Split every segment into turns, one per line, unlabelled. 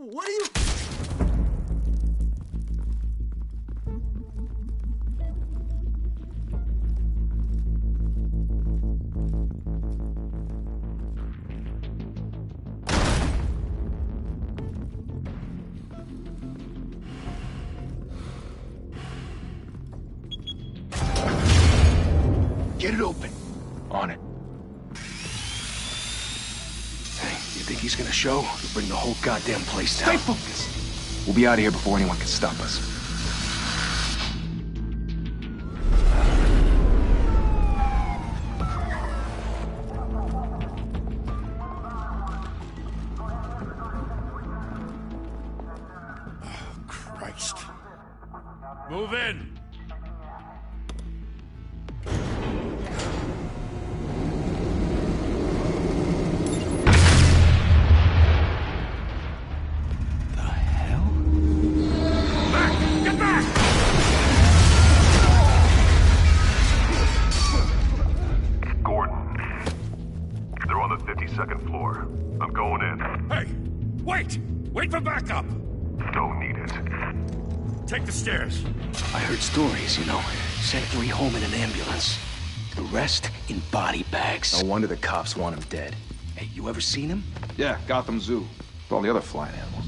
What are you...
Get it open. On it. Hey, you think he's gonna show? He'll bring the whole goddamn place down.
Stay focused. We'll be out of here before anyone can stop us.
Oh, Christ.
Move in!
Second floor. I'm going in.
Hey! Wait! Wait for backup!
Don't need it.
Take the stairs.
I heard stories, you know. Sent 3 home in an ambulance. The rest in body bags.
No wonder the cops want him dead.
Hey, you ever seen him?
Yeah, Gotham Zoo. With all the other flying animals.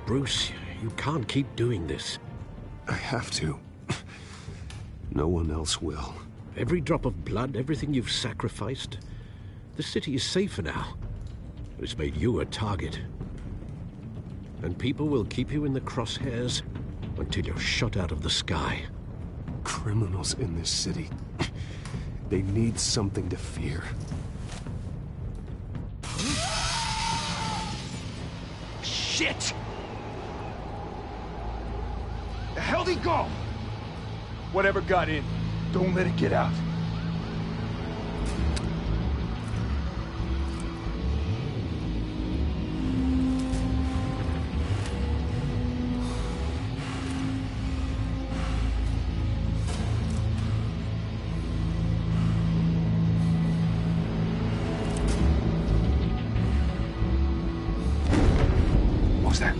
Bruce, you can't keep doing this.
I have to. No one else will.
Every drop of blood, everything you've sacrificed. The city is safer now. It's made you a target. And people will keep you in the crosshairs until you're shot out of the sky.
Criminals in this city. They need something to fear.
Shit! The hell'd he go? Whatever got in, don't let it get out. What was that?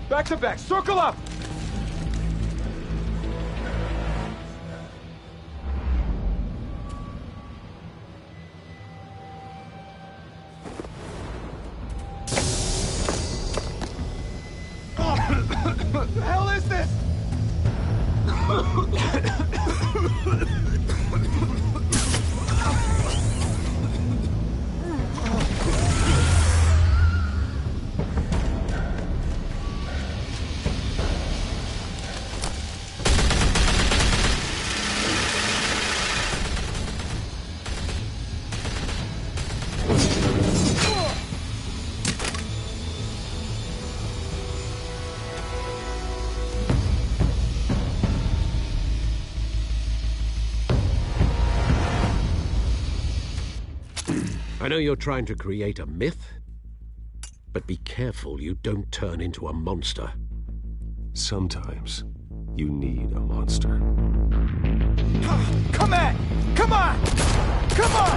Back to back, circle up! What the hell is this?
I know you're trying to create a myth, but be careful you don't turn into a monster.
Sometimes you need a monster.
Come on! Come on! Come on!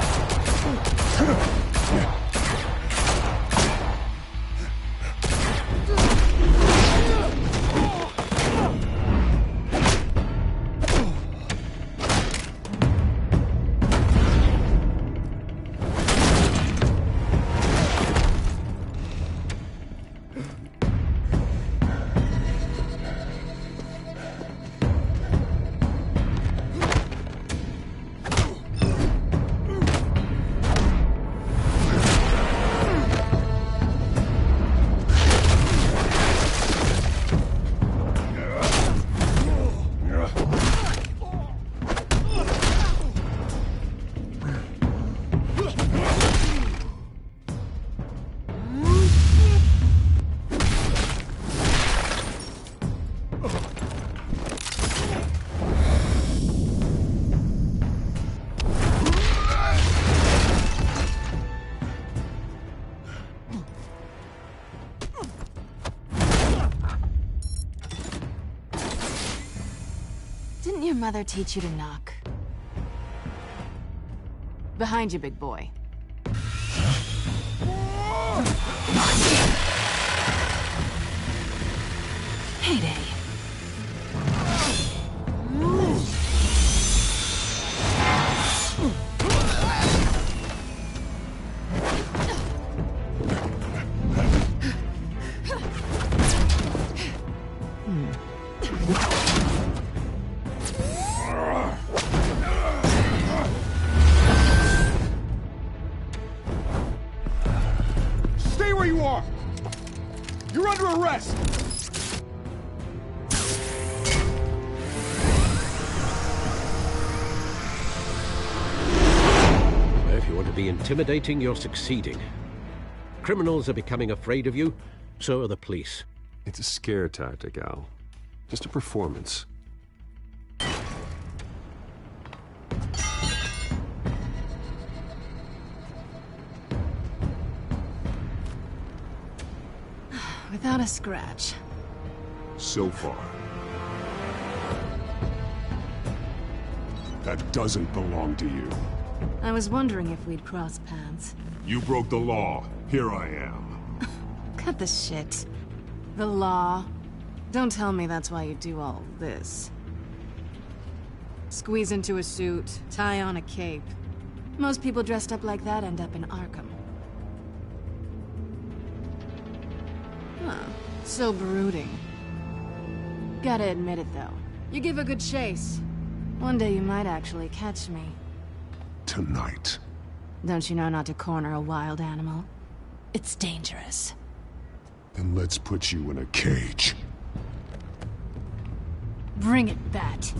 Didn't your mother teach you to knock? Behind you, big boy. Heyday.
Stay where you are! You're under arrest!
If you want to be intimidating, you're succeeding. Criminals are becoming afraid of you, so are the police.
It's a scare tactic, Al. Just a performance.
Without a scratch.
So far. That doesn't belong to you.
I was wondering if we'd cross paths.
You broke the law. Here I am.
Cut the shit. The law. Don't tell me that's why you do all this. Squeeze into a suit, tie on a cape. Most people dressed up like that end up in Arkham. Huh. So brooding. Gotta admit it, though. You give a good chase. One day you might actually catch me.
Tonight.
Don't you know not to corner a wild animal? It's dangerous.
Then let's put you in a cage.
Bring it, Bat.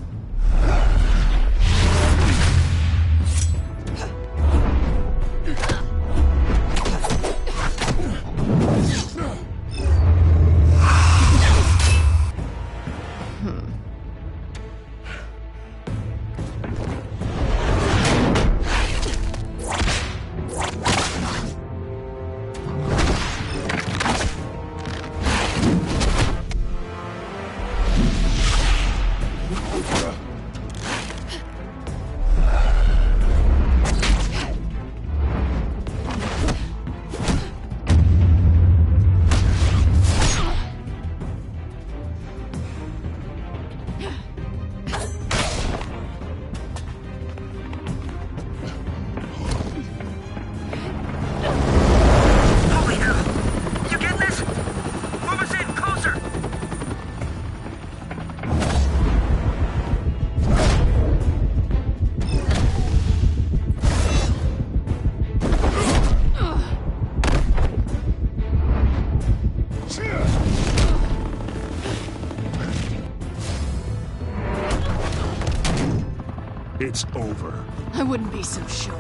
It's over.
I wouldn't be so sure.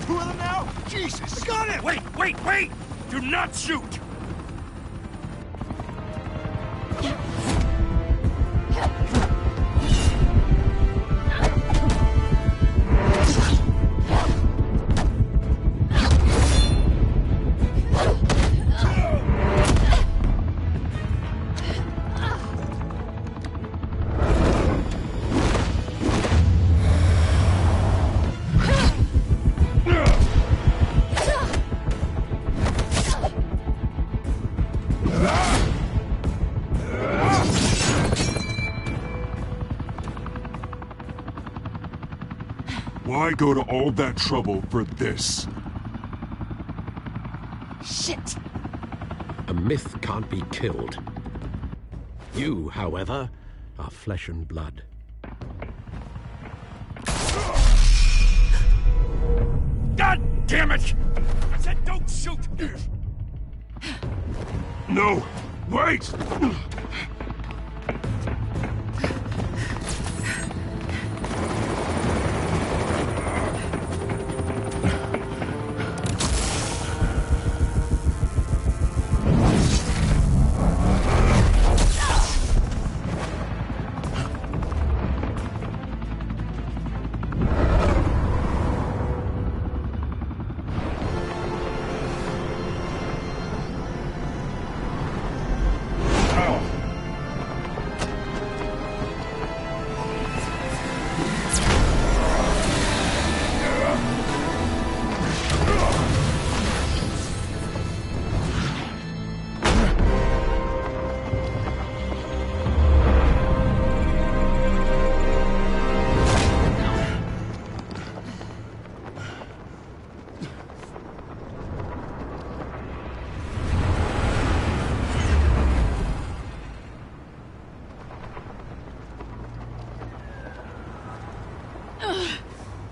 Two of them now? Jesus! Got it! Wait! Do not shoot! Why go to all that trouble for this?
Shit!
A myth can't be killed. You, however, are flesh and blood.
God damn it! Said don't shoot! No! Wait!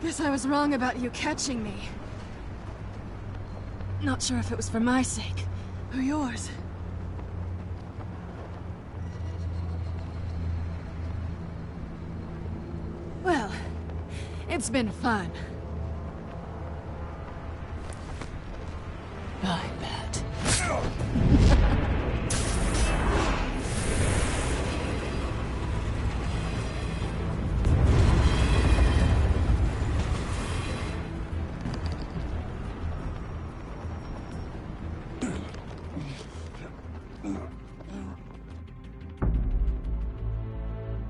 Guess I was wrong about you catching me. Not sure if it was for my sake, or yours. Well, it's been fun. I bet.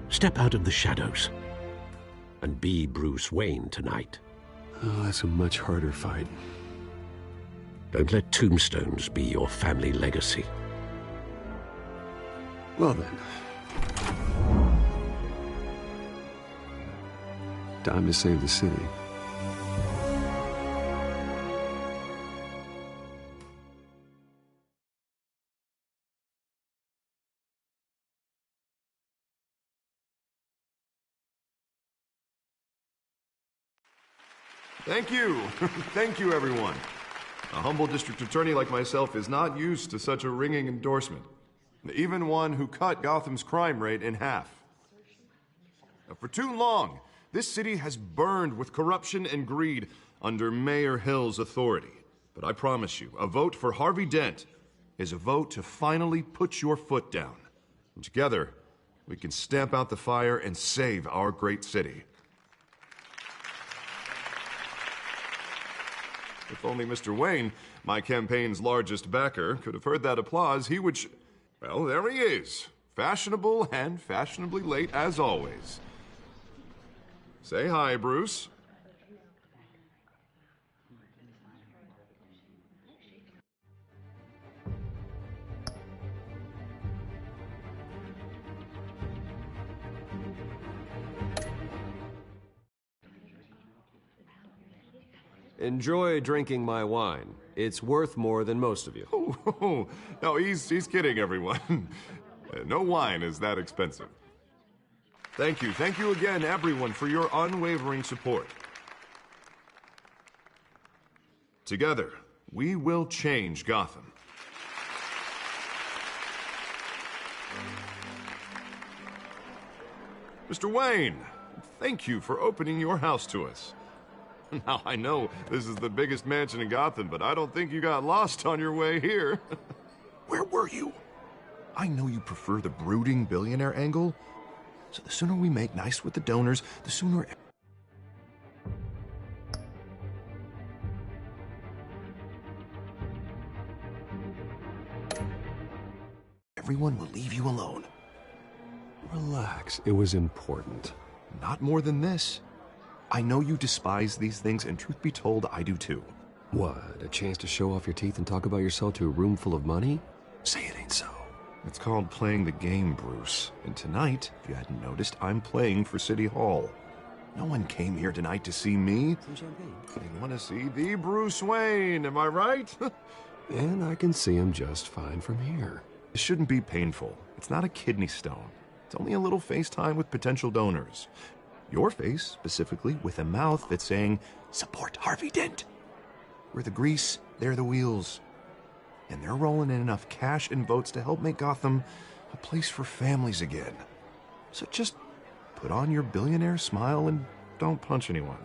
Step out of the shadows and be Bruce Wayne tonight.
Oh, that's a much harder fight.
Don't let tombstones be your family legacy.
Well then. Time to save the city.
Thank you. Thank you, everyone. A humble district attorney like myself is not used to such a ringing endorsement. Even one who cut Gotham's crime rate in half. For too long, this city has burned with corruption and greed under Mayor Hill's authority. But I promise you, a vote for Harvey Dent is a vote to finally put your foot down. And together, we can stamp out the fire and save our great city. If only Mr. Wayne, my campaign's largest backer, could have heard that applause, he would well, there he is. Fashionable and fashionably late as always. Say hi, Bruce.
Enjoy drinking my wine. It's worth more than most of you.
Oh, no, he's kidding, everyone. No wine is that expensive. Thank you again, everyone, for your unwavering support. Together, we will change Gotham. Mr. Wayne, thank you for opening your house to us. Now, I know this is the biggest mansion in Gotham, but I don't think you got lost on your way here. Where were you? I know you prefer the brooding billionaire angle, so the sooner we make nice with the donors, the sooner... everyone will leave you alone.
Relax, it was important.
Not more than this. I know you despise these things, and truth be told, I do too.
What, a chance to show off your teeth and talk about yourself to a room full of money?
Say it ain't so. It's called playing the game, Bruce. And tonight, if you hadn't noticed, I'm playing for City Hall. No one came here tonight to see me.
Some champagne.
They want to see the Bruce Wayne, am I right?
And I can see him just fine from here.
It shouldn't be painful. It's not a kidney stone. It's only a little FaceTime with potential donors. Your face, specifically, with a mouth that's saying, support Harvey Dent. We're the grease, they're the wheels. And they're rolling in enough cash and votes to help make Gotham a place for families again. So just put on your billionaire smile and don't punch anyone.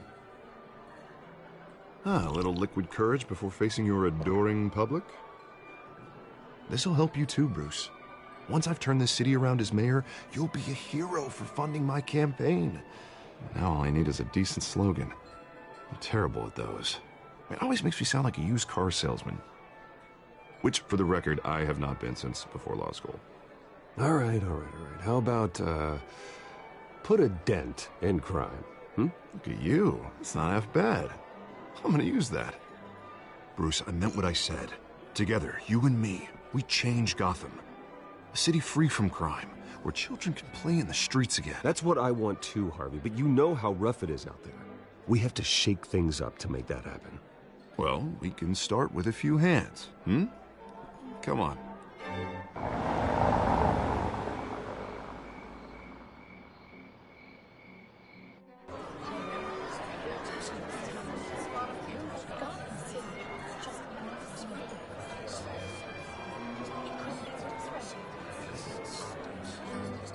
A little liquid courage before facing your adoring public. This'll help you too, Bruce. Once I've turned this city around as mayor, you'll be a hero for funding my campaign. Now all I need is a decent slogan. I'm terrible at those. It always makes me sound like a used car salesman. Which, for the record, I have not been since before law school.
All right. How about, put a dent in crime,
Look at you. It's not half bad. I'm gonna use that. Bruce, I meant what I said. Together, you and me, we change Gotham. A city free from crime, where children can play in the streets again.
That's what I want too, Harvey, but you know how rough it is out there. We have to shake things up to make that happen.
Well, we can start with a few hands, Come on.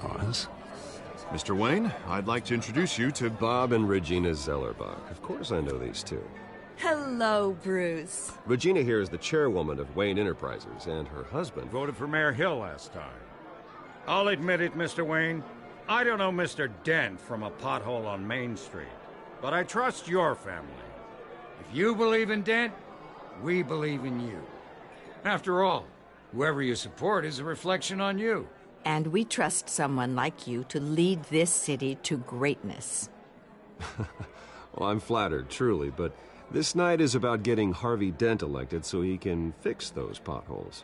Pause.
Mr. Wayne, I'd like to introduce you to
Bob and Regina Zellerbach. Of course I know these two.
Hello, Bruce.
Regina here is the chairwoman of Wayne Enterprises, and her husband...
Voted for Mayor Hill last time. I'll admit it, Mr. Wayne. I don't know Mr. Dent from a pothole on Main Street, but I trust your family. If you believe in Dent, we believe in you. After all, whoever you support is a reflection on you.
And we trust someone like you to lead this city to greatness.
Well, I'm flattered, truly, but this night is about getting Harvey Dent elected so he can fix those potholes.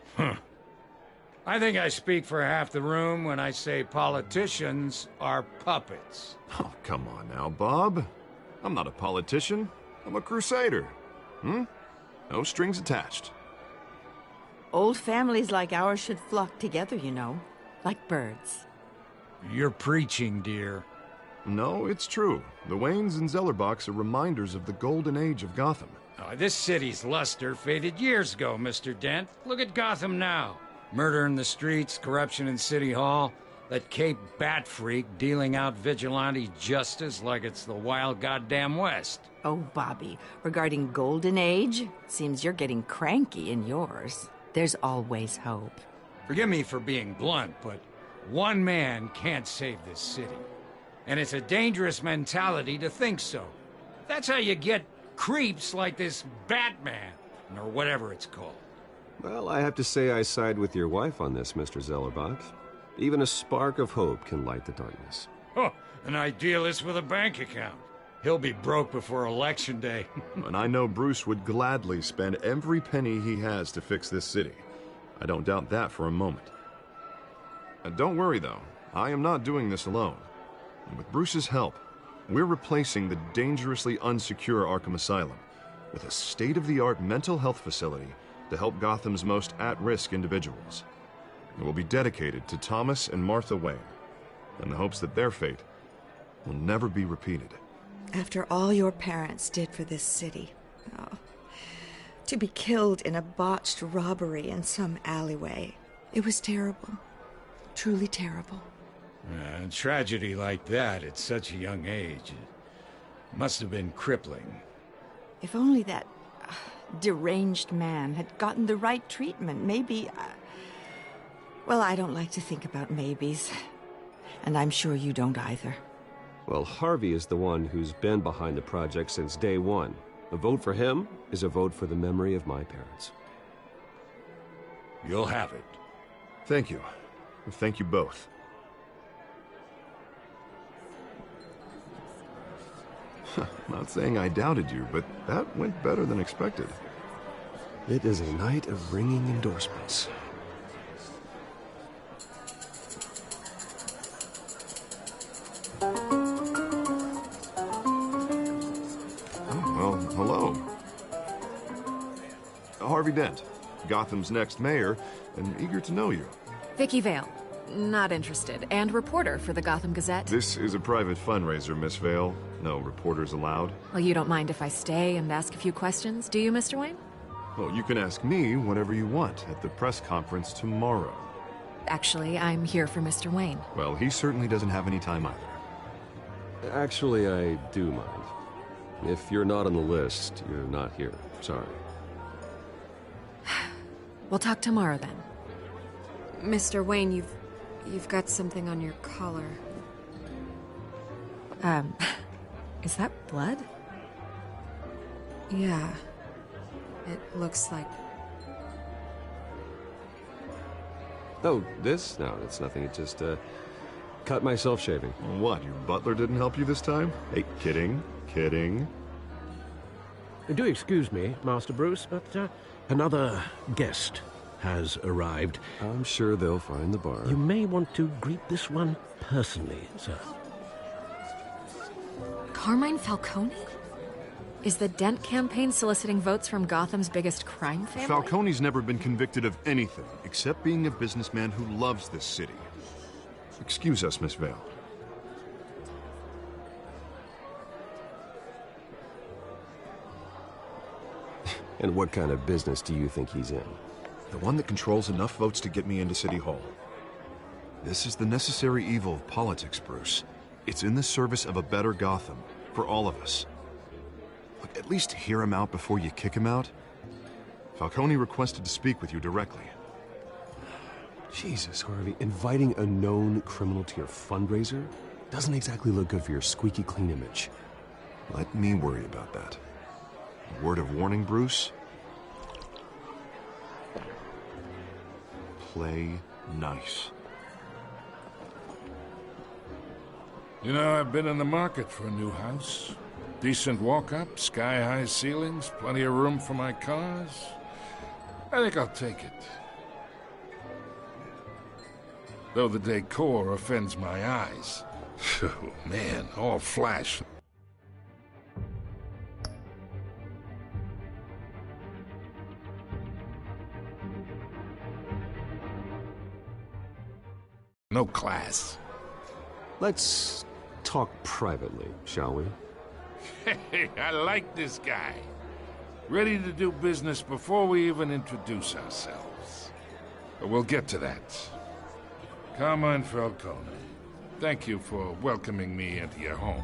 I think I speak for half the room when I say politicians are puppets.
Oh, come on now, Bob. I'm not a politician. I'm a crusader. No strings attached.
Old families like ours should flock together, you know, like birds.
You're preaching, dear.
No, it's true. The Waynes and Zellerbachs are reminders of the golden age of Gotham.
Oh, this city's luster faded years ago, Mr. Dent. Look at Gotham now. Murder in the streets, corruption in City Hall, that Cape Bat freak dealing out vigilante justice like it's the wild goddamn West.
Oh, Bobby, regarding Golden Age, seems you're getting cranky in yours. There's always hope.
Forgive me for being blunt, but one man can't save this city. And it's a dangerous mentality to think so. That's how you get creeps like this Batman, or whatever it's called.
Well, I have to say I side with your wife on this, Mr. Zellerbach. Even a spark of hope can light the darkness.
Oh, an idealist with a bank account. He'll be broke before Election Day.
And I know Bruce would gladly spend every penny he has to fix this city. I don't doubt that for a moment. Don't worry, though. I am not doing this alone. And with Bruce's help, we're replacing the dangerously unsecure Arkham Asylum with a state-of-the-art mental health facility to help Gotham's most at-risk individuals. It will be dedicated to Thomas and Martha Wayne, in the hopes that their fate will never be repeated.
After all your parents did for this city, to be killed in a botched robbery in some alleyway, it was terrible. Truly terrible.
A tragedy like that at such a young age, it must have been crippling.
If only that deranged man had gotten the right treatment, maybe... Well, I don't like to think about maybes. And I'm sure you don't either.
Well, Harvey is the one who's been behind the project since day one. A vote for him is a vote for the memory of my parents.
You'll have it.
Thank you. Thank you both. Not saying I doubted you, but that went better than expected.
It is a night of ringing endorsements.
Harvey Dent, Gotham's next mayor, and eager to know you.
Vicky Vale. Not interested. And reporter for the Gotham Gazette.
This is a private fundraiser, Miss Vale. No reporters allowed.
Well, you don't mind if I stay and ask a few questions, do you, Mr. Wayne?
Well, you can ask me whatever you want at the press conference tomorrow.
Actually, I'm here for Mr. Wayne.
Well, he certainly doesn't have any time either.
Actually, I do mind. If you're not on the list, you're not here. Sorry.
We'll talk tomorrow, then. Mr. Wayne, you've got something on your collar. Is that blood? Yeah. It looks like...
Oh, this? No, it's nothing. It just, cut myself shaving.
What, your butler didn't help you this time? Hey, kidding.
Do excuse me, Master Bruce, but another guest has arrived.
I'm sure they'll find the bar.
You may want to greet this one personally, sir.
Carmine Falcone? Is the Dent campaign soliciting votes from Gotham's biggest crime family?
Falcone's never been convicted of anything except being a businessman who loves this city. Excuse us, Miss Vale.
And what kind of business do you think he's in?
The one that controls enough votes to get me into City Hall. This is the necessary evil of politics, Bruce. It's in the service of a better Gotham, for all of us. Look, at least hear him out before you kick him out. Falcone requested to speak with you directly.
Jesus, Harvey, inviting a known criminal to your fundraiser doesn't exactly look good for your squeaky clean image.
Let me worry about that. A word of warning, Bruce? Play nice.
You know, I've been in the market for a new house. Decent walk-up, sky-high ceilings, plenty of room for my cars. I think I'll take it. Though the decor offends my eyes. Oh, man, all flash. No class.
Let's talk privately, shall we?
Hey, I like this guy. Ready to do business before we even introduce ourselves. But we'll get to that. Carmine Falcone, thank you for welcoming me into your home.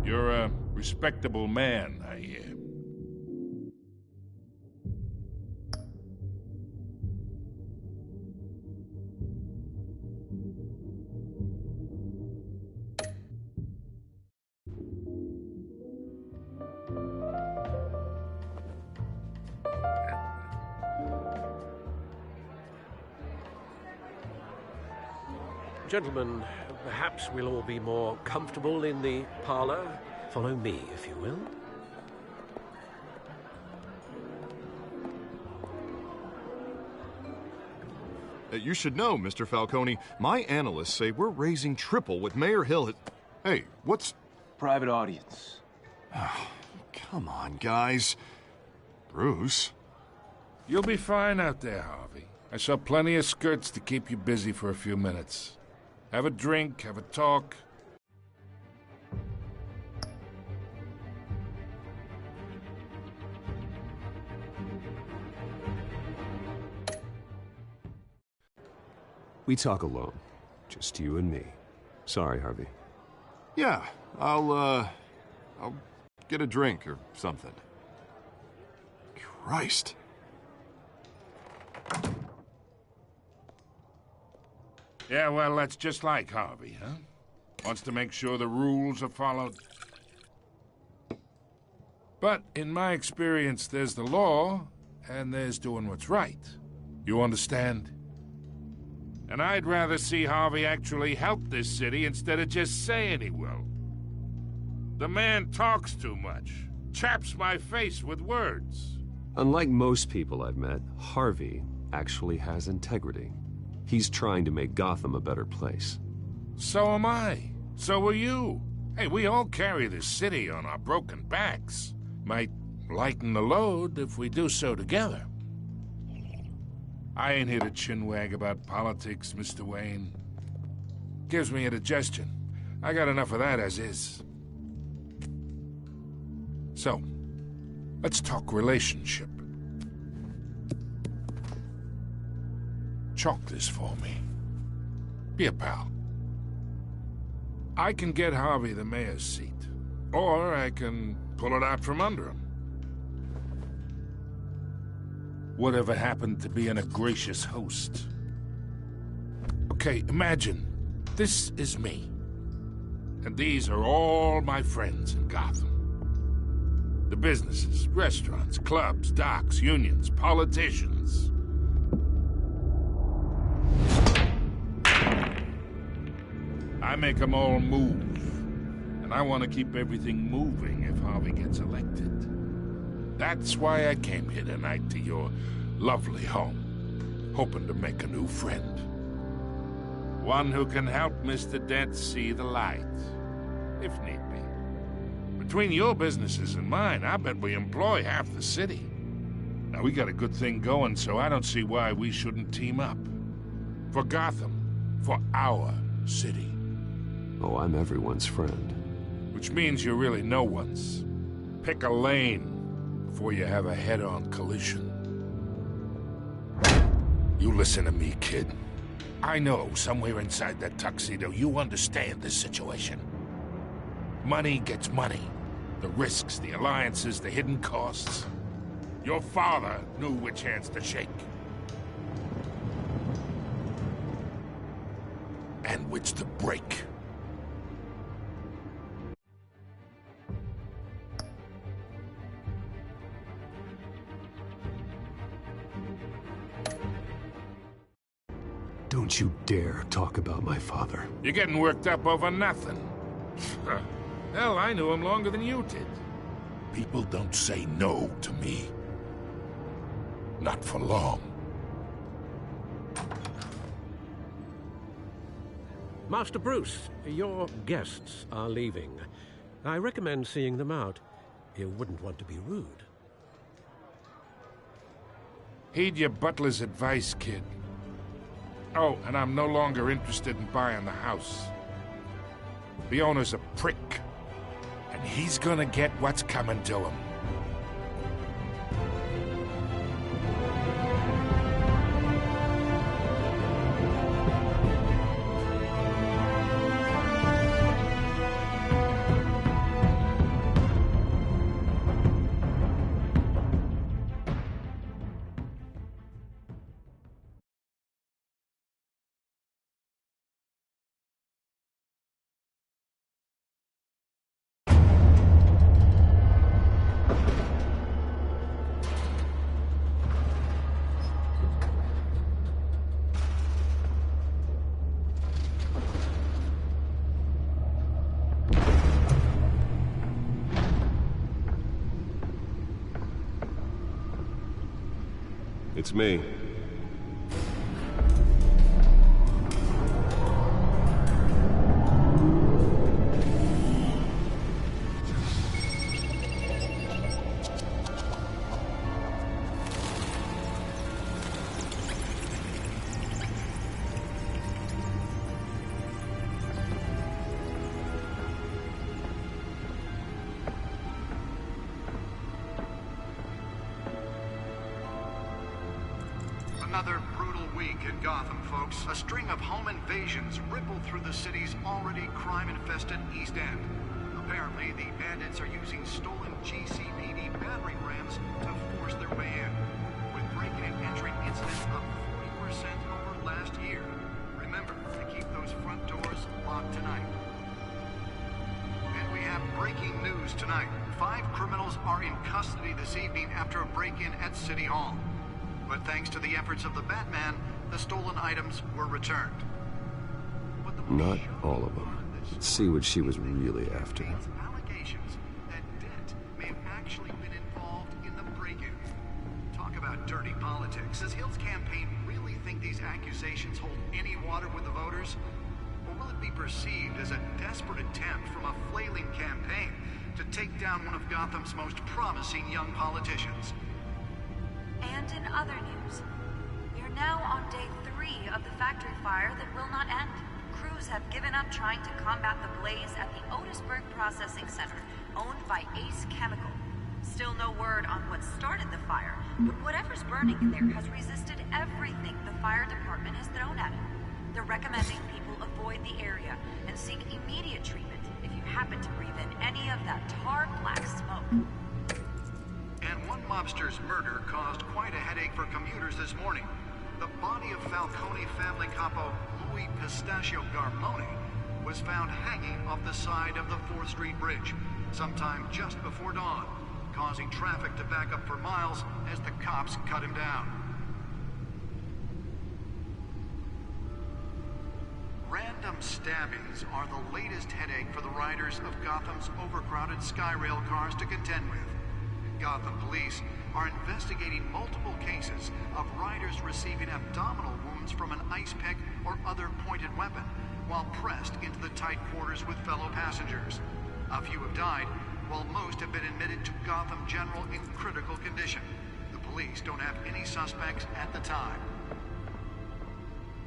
You're a respectable man, I hear.
Gentlemen, perhaps we'll all be more comfortable in the parlor. Follow me, if you will.
You should know, Mr. Falcone, my analysts say we're raising triple what Mayor Hill had... Hey, what's...
Private audience.
Oh, come on, guys. Bruce?
You'll be fine out there, Harvey. I saw plenty of skirts to keep you busy for a few minutes. Have a drink, have a talk.
We talk alone. Just you and me. Sorry, Harvey.
Yeah, I'll get a drink or something. Christ.
Yeah, well, that's just like Harvey, huh? Wants to make sure the rules are followed. But in my experience, there's the law, and there's doing what's right. You understand? And I'd rather see Harvey actually help this city instead of just saying he will. The man talks too much, chaps my face with words.
Unlike most people I've met, Harvey actually has integrity. He's trying to make Gotham a better place.
So am I. So are you. Hey, we all carry this city on our broken backs. Might lighten the load if we do so together. I ain't here to chinwag about politics, Mr. Wayne. Gives me indigestion. I got enough of that as is. So, let's talk relationship. Chalk this for me. Be a pal. I can get Harvey the mayor's seat, or I can pull it out from under him. Whatever happened to being a gracious host? Okay, imagine this is me, and these are all my friends in Gotham. The businesses, restaurants, clubs, docks, unions, politicians. I make them all move. And I want to keep everything moving if Harvey gets elected. That's why I came here tonight to your lovely home, hoping to make a new friend. One who can help Mr. Dent see the light, if need be. Between your businesses and mine, I bet we employ half the city. Now, we got a good thing going, so I don't see why we shouldn't team up. For Gotham, for our city.
Oh, I'm everyone's friend.
Which means you're really no one's. Pick a lane before you have a head-on collision. You listen to me, kid. I know somewhere inside that tuxedo you understand this situation. Money gets money. The risks, the alliances, the hidden costs. Your father knew which hands to shake. And which to break.
Don't you dare talk about my father.
You're getting worked up over nothing. Hell, I knew him longer than you did. People don't say no to me. Not for long.
Master Bruce, your guests are leaving. I recommend seeing them out. You wouldn't want to be rude.
Heed your butler's advice, kid. Oh, and I'm no longer interested in buying the house. The owner's a prick, and he's gonna get what's coming to him.
It's me.
Another brutal week in Gotham, folks. A string of home invasions rippled through the city's already crime-infested East End. Apparently, the bandits are using stolen GCPD battering rams to force their way in, with breaking and entering incidents up 40% over last year. Remember to keep those front doors locked tonight. And we have breaking news tonight. 5 criminals are in custody this evening after a break-in at City Hall. But thanks to the efforts of the Batman, the stolen items were returned.
Not all of them. Let's see what she was really after.
Allegations that Dent may have actually been involved in the break-in. Talk about dirty politics. Does Hill's campaign really think these accusations hold any water with the voters? Or will it be perceived as a desperate attempt from a flailing campaign to take down one of Gotham's most promising young politicians.
And in other news, we are now on day 3 of the factory fire that will not end. Crews have given up trying to combat the blaze at the Otisburg Processing Center, owned by Ace Chemical. Still no word on what started the fire, but whatever's burning in there has resisted everything the fire department has thrown at it. They're recommending people avoid the area and seek immediate treatment if you happen to breathe in any of that tar black smoke.
And one mobster's murder caused quite a headache for commuters this morning. The body of Falcone family capo Louis Pistachio Garmone was found hanging off the side of the 4th Street Bridge sometime just before dawn, causing traffic to back up for miles as the cops cut him down. Random stabbings are the latest headache for the riders of Gotham's overcrowded Skyrail cars to contend with. Gotham police are investigating multiple cases of riders receiving abdominal wounds from an ice pick or other pointed weapon while pressed into the tight quarters with fellow passengers. A few have died, while most have been admitted to Gotham General in critical condition. The police don't have any suspects at the time.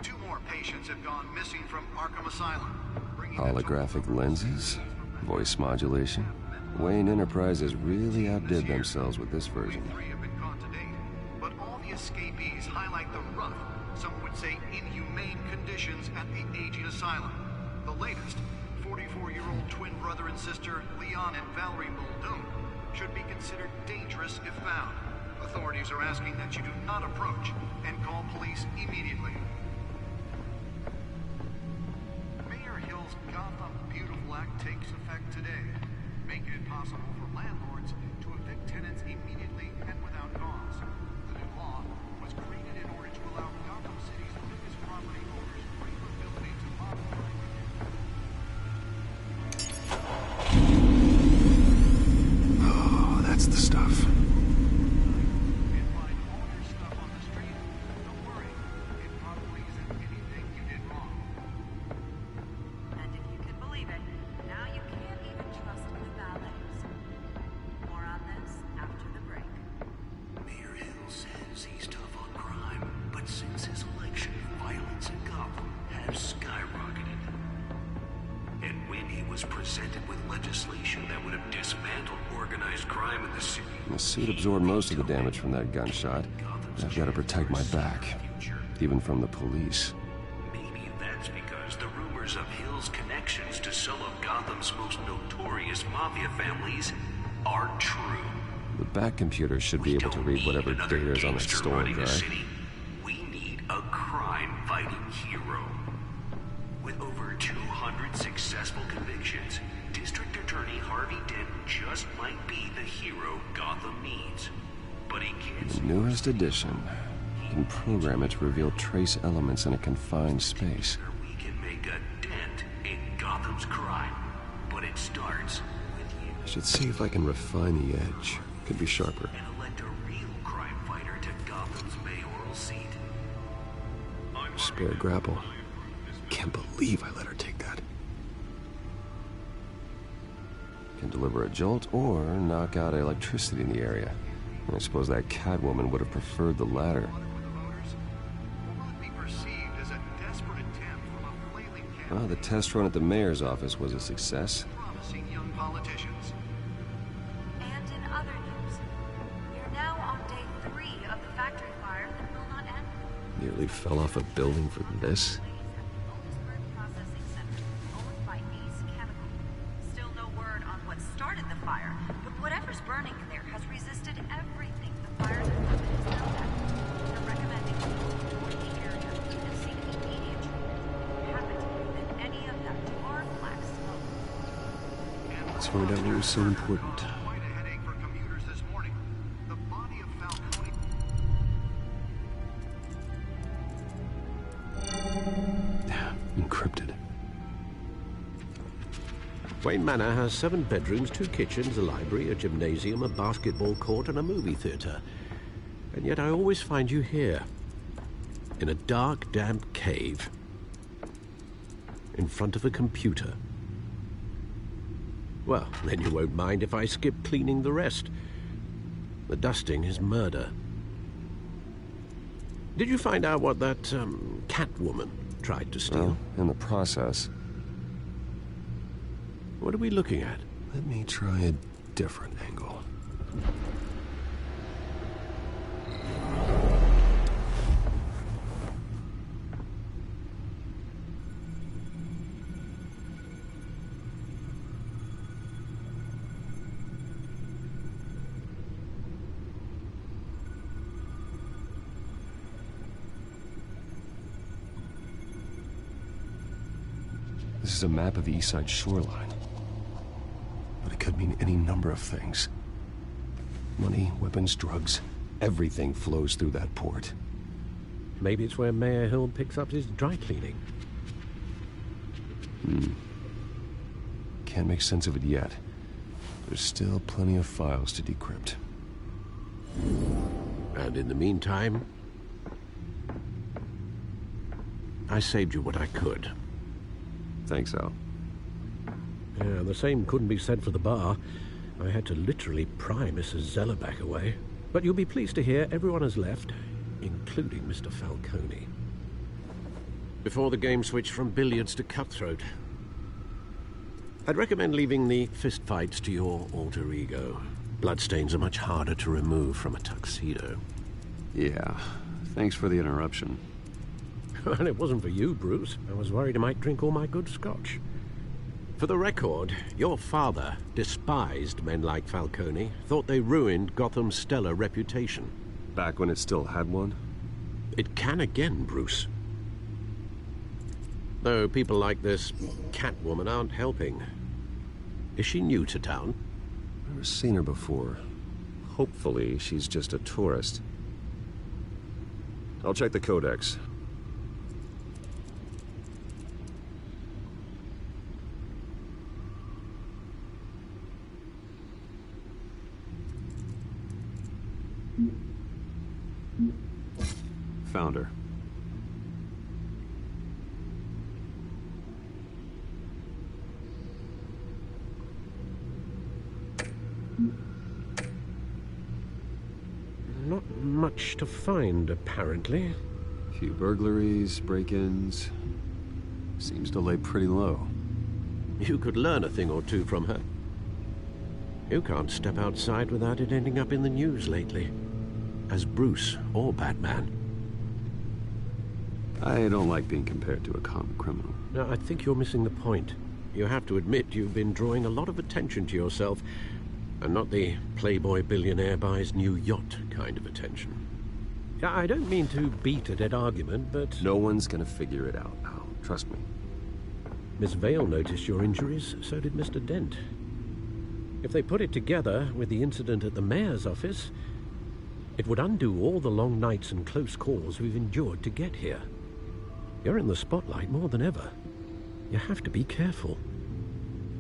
2 more patients have gone missing from Arkham Asylum.
Holographic lenses? Voice modulation? Wayne Enterprises really outdid themselves with this version.
3 have been caught to date, but all the escapees highlight the rough, some would say inhumane conditions at the aging asylum. The latest, 44-year-old twin brother and sister Leon and Valerie Muldoon, should be considered dangerous if found. Authorities are asking that you do not approach and call police immediately. Mayor Hill's Gotham Beautiful Act takes effect today, making it possible for landlords to evict tenants immediately and without cause. The new law was created in order to allow Gotham City's biggest property owners greater ability to modify.
Oh, that's the stuff.
The suit absorbed most of the damage from that gunshot. I've got to protect my back, even from the police.
Maybe that's because the rumors of Hill's connections to some of Gotham's most notorious mafia families are true.
The back computer should be able to read whatever data is on the storage drive.
We need a crime-fighting hero. With over 200 successful convictions, District Attorney Harvey Dent just might be the hero Gotham needs. But he can't...
The newest edition. You can program it to reveal trace elements in a confined space.
We can make a dent in Gotham's crime. But it starts with you.
I should see if I can refine the edge. Could be sharper.
And elect a real crime fighter to Gotham's mayoral seat.
Spare grapple. Can't believe I let her take that. Can deliver a jolt or knock out electricity in the area. I suppose that Catwoman would have preferred the latter. Well, the test run at the mayor's office was a success.
Promising young politicians.
And in other news, we're now on day 3 of the factory fire that will not end.
Nearly fell off a building for this.
Processing Center, owned by Ace Chemical. Still no word on what started the fire, but whatever's burning in there has resisted everything the fire department has thrown at it. They're recommending people avoid the area and seek immediate treatment if you happen to breathe in any of that tar black smoke.
Let's find out what was so important.
Quite a headache for commuters this morning. The body of Falcone...
Encrypted. Wayne Manor has 7 bedrooms, 2 kitchens, a library, a gymnasium, a basketball court, and a movie theater. And yet I always find you here, in a dark, damp cave. in front of a computer. Well, then you won't mind if I skip cleaning the rest. The dusting is murder. Did you find out what that, Catwoman tried to steal?
Well, in the process.
What are we looking at?
Let me try a different angle.
This is a map of the East Side shoreline.
But it could mean any number of things. Money, weapons, drugs, everything flows through that port.
Maybe it's where Mayor Hill picks up his dry cleaning.
Can't make sense of it yet. There's still plenty of files to decrypt.
And in the meantime, I saved you what I could.
Thanks, Al.
Yeah, the same couldn't be said for the bar. I had to literally pry Mrs. Zellerback away. But you'll be pleased to hear everyone has left, including Mr. Falcone. Before the game switched from billiards to cutthroat. I'd recommend leaving the fistfights to your alter ego. Bloodstains are much harder to remove from a tuxedo.
Yeah, thanks for the interruption.
And it wasn't for you, Bruce. I was worried I might drink all my good scotch. For the record, your father despised men like Falcone, thought they ruined Gotham's stellar reputation.
Back when it still had one?
It can again, Bruce. Though people like this Catwoman aren't helping. Is she new to town?
Never seen her before. Hopefully, she's just a tourist. I'll check the codex. Found her.
Not much to find, apparently.
Few burglaries, break-ins. Seems to lay pretty low.
You could learn a thing or two from her. You can't step outside without it ending up in the news lately. As Bruce or Batman.
I don't like being compared to a common criminal.
No, I think you're missing the point. You have to admit you've been drawing a lot of attention to yourself, and not the playboy billionaire buys new yacht kind of attention. I don't mean to beat a dead argument, but...
No one's gonna figure it out, Al. Trust me.
Miss Vale noticed your injuries, so did Mr. Dent. If they put it together with the incident at the mayor's office, it would undo all the long nights and close calls we've endured to get here. You're in the spotlight more than ever. You have to be careful.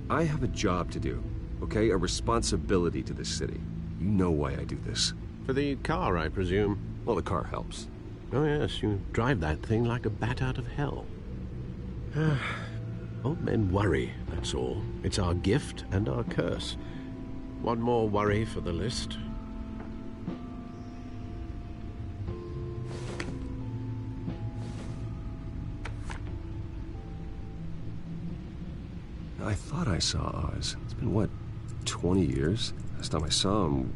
I have a job to do, okay? A responsibility to this city. You know why I do this.
For the car, I presume.
Well, the car helps.
Oh yes, you drive that thing like a bat out of hell. Old men worry, that's all. It's our gift and our curse. One more worry for the list.
I thought I saw Oz. It's been, what, 20 years? Last time I saw him,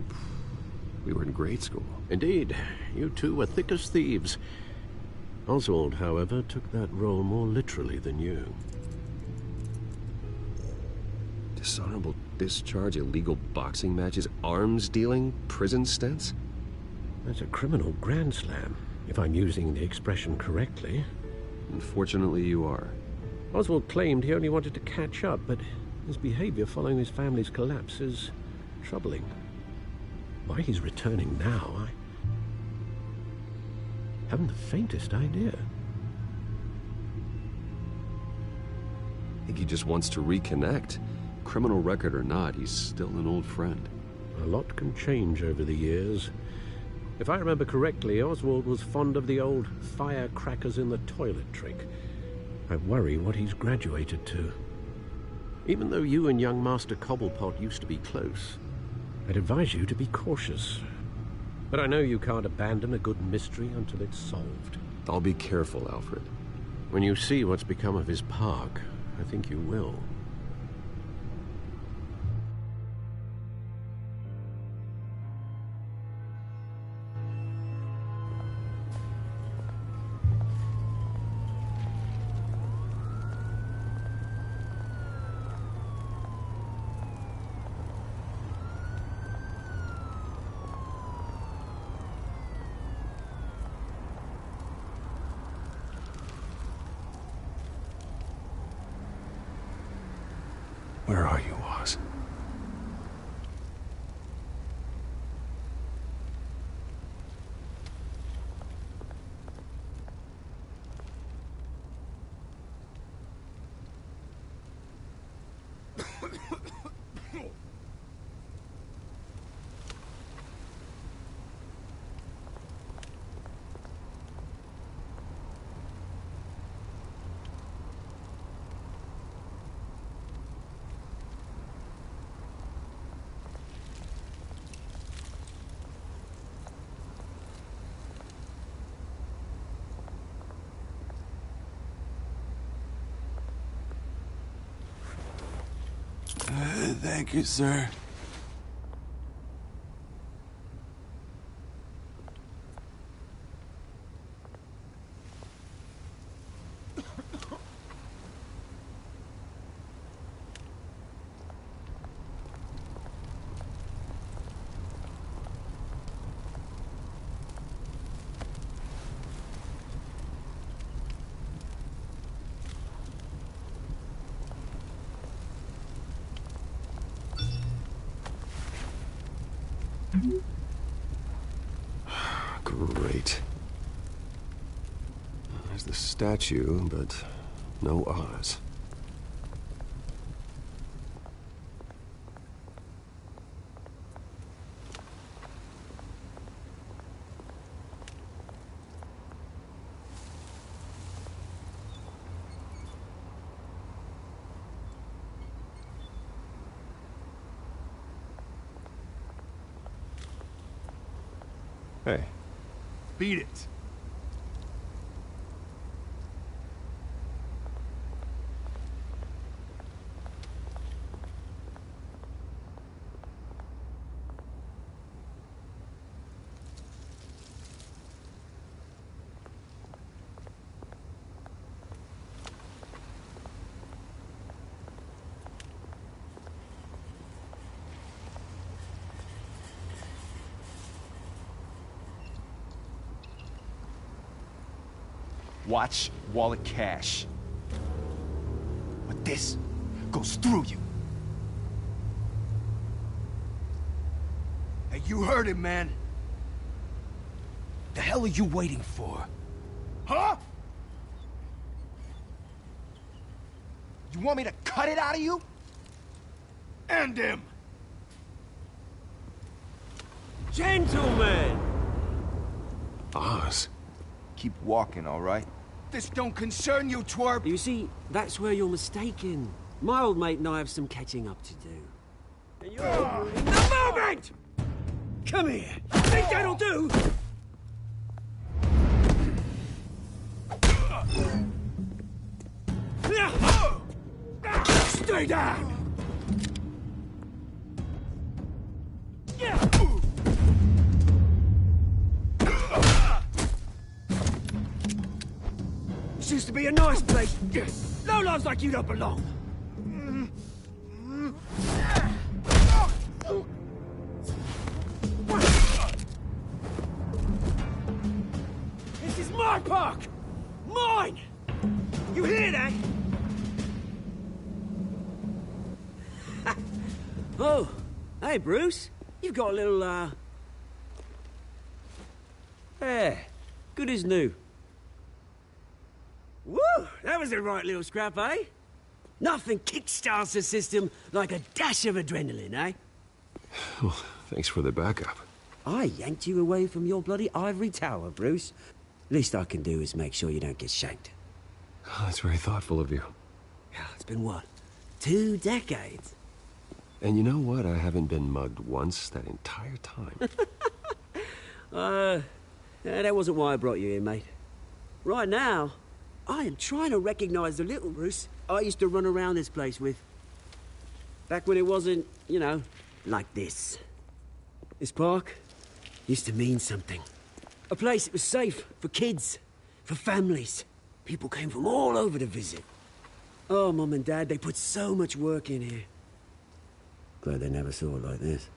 we were in grade school.
Indeed. You two were thick as thieves. Oswald, however, took that role more literally than you.
Dishonorable discharge, illegal boxing matches, arms dealing, prison stints?
That's a criminal grand slam, if I'm using the expression correctly.
Unfortunately, you are.
Oswald claimed he only wanted to catch up, but his behavior following his family's collapse is troubling. Why he's returning now, I haven't the faintest idea.
I think he just wants to reconnect. Criminal record or not, he's still an old friend.
A lot can change over the years. If I remember correctly, Oswald was fond of the old firecrackers in the toilet trick. I worry what he's graduated to. Even though you and young Master Cobblepot used to be close, I'd advise you to be cautious. But I know you can't abandon a good mystery until it's solved.
I'll be careful, Alfred.
When you see what's become of his park, I think you will.
Where are you, Oz?
Thank you, sir.
Great. There's the statue, but no Oz. Hey.
Beat it. Watch wallet cash. But this goes through you. Hey, you heard him, man. The hell are you waiting for? Huh? You want me to cut it out of you? End him!
Gentlemen!
Oz.
Keep walking, all right? This don't concern you, twerp!
You see, that's where you're mistaken. My old mate and I have some catching up to do. And you're ruining the moment! Come here! Think that'll do?
Stay down!
This used to be a nice place. Lowlifes like you don't belong. This is my park! Mine! You hear that? Oh, hey, Bruce. You've got a little, Yeah, good as new. Woo! That was a right little scrap, eh? Nothing kickstarts the system like a dash of adrenaline, eh?
Well, thanks for the backup.
I yanked you away from your bloody ivory tower, Bruce. Least I can do is make sure you don't get shanked.
Oh, that's very thoughtful of you.
Yeah, it's been what? 2 decades?
And you know what? I haven't been mugged once that entire time.
That wasn't why I brought you here, mate. Right now, I am trying to recognize the little Bruce I used to run around this place with. Back when it wasn't, you know, like this. This park used to mean something. A place that was safe for kids, for families. People came from all over to visit. Oh, Mum and Dad, they put so much work in here. Glad they never saw it like this.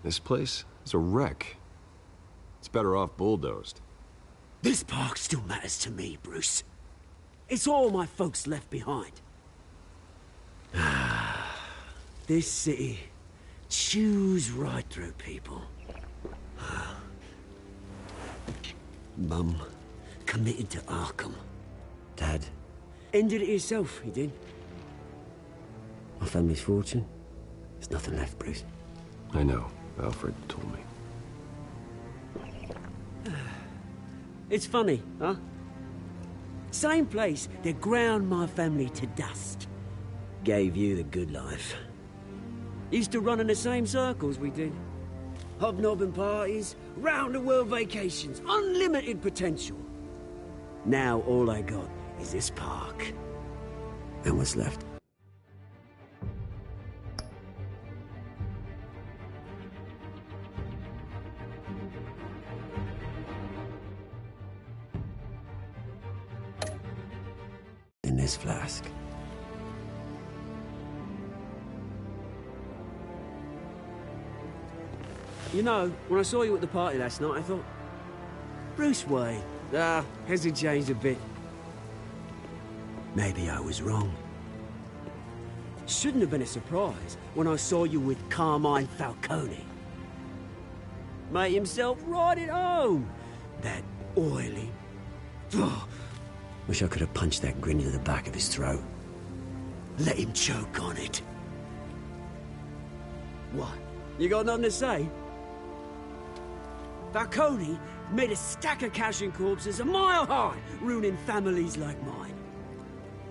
This place is a wreck. It's better off bulldozed.
This park still matters to me, Bruce. It's all my folks left behind. This city chews right through people. Mum committed to Arkham. Dad ended it himself, he did. My family's fortune, there's nothing left, Bruce.
I know. Alfred told me.
It's funny, huh? Same place that ground my family to dust. Gave you the good life. Used to run in the same circles we did. Hobnobbing parties, round-the-world vacations, unlimited potential. Now all I got is this park. And what's left? In this flask. You know, when I saw you at the party last night, I thought, Bruce Wayne. Has he changed a bit? Maybe I was wrong. Shouldn't have been a surprise when I saw you with Carmine Falcone. Made himself right at home. That oily... Wish I could have punched that grin into the back of his throat. Let him choke on it. What? You got nothing to say? Falcone made a stack of cash and corpses a mile high, ruining families like mine.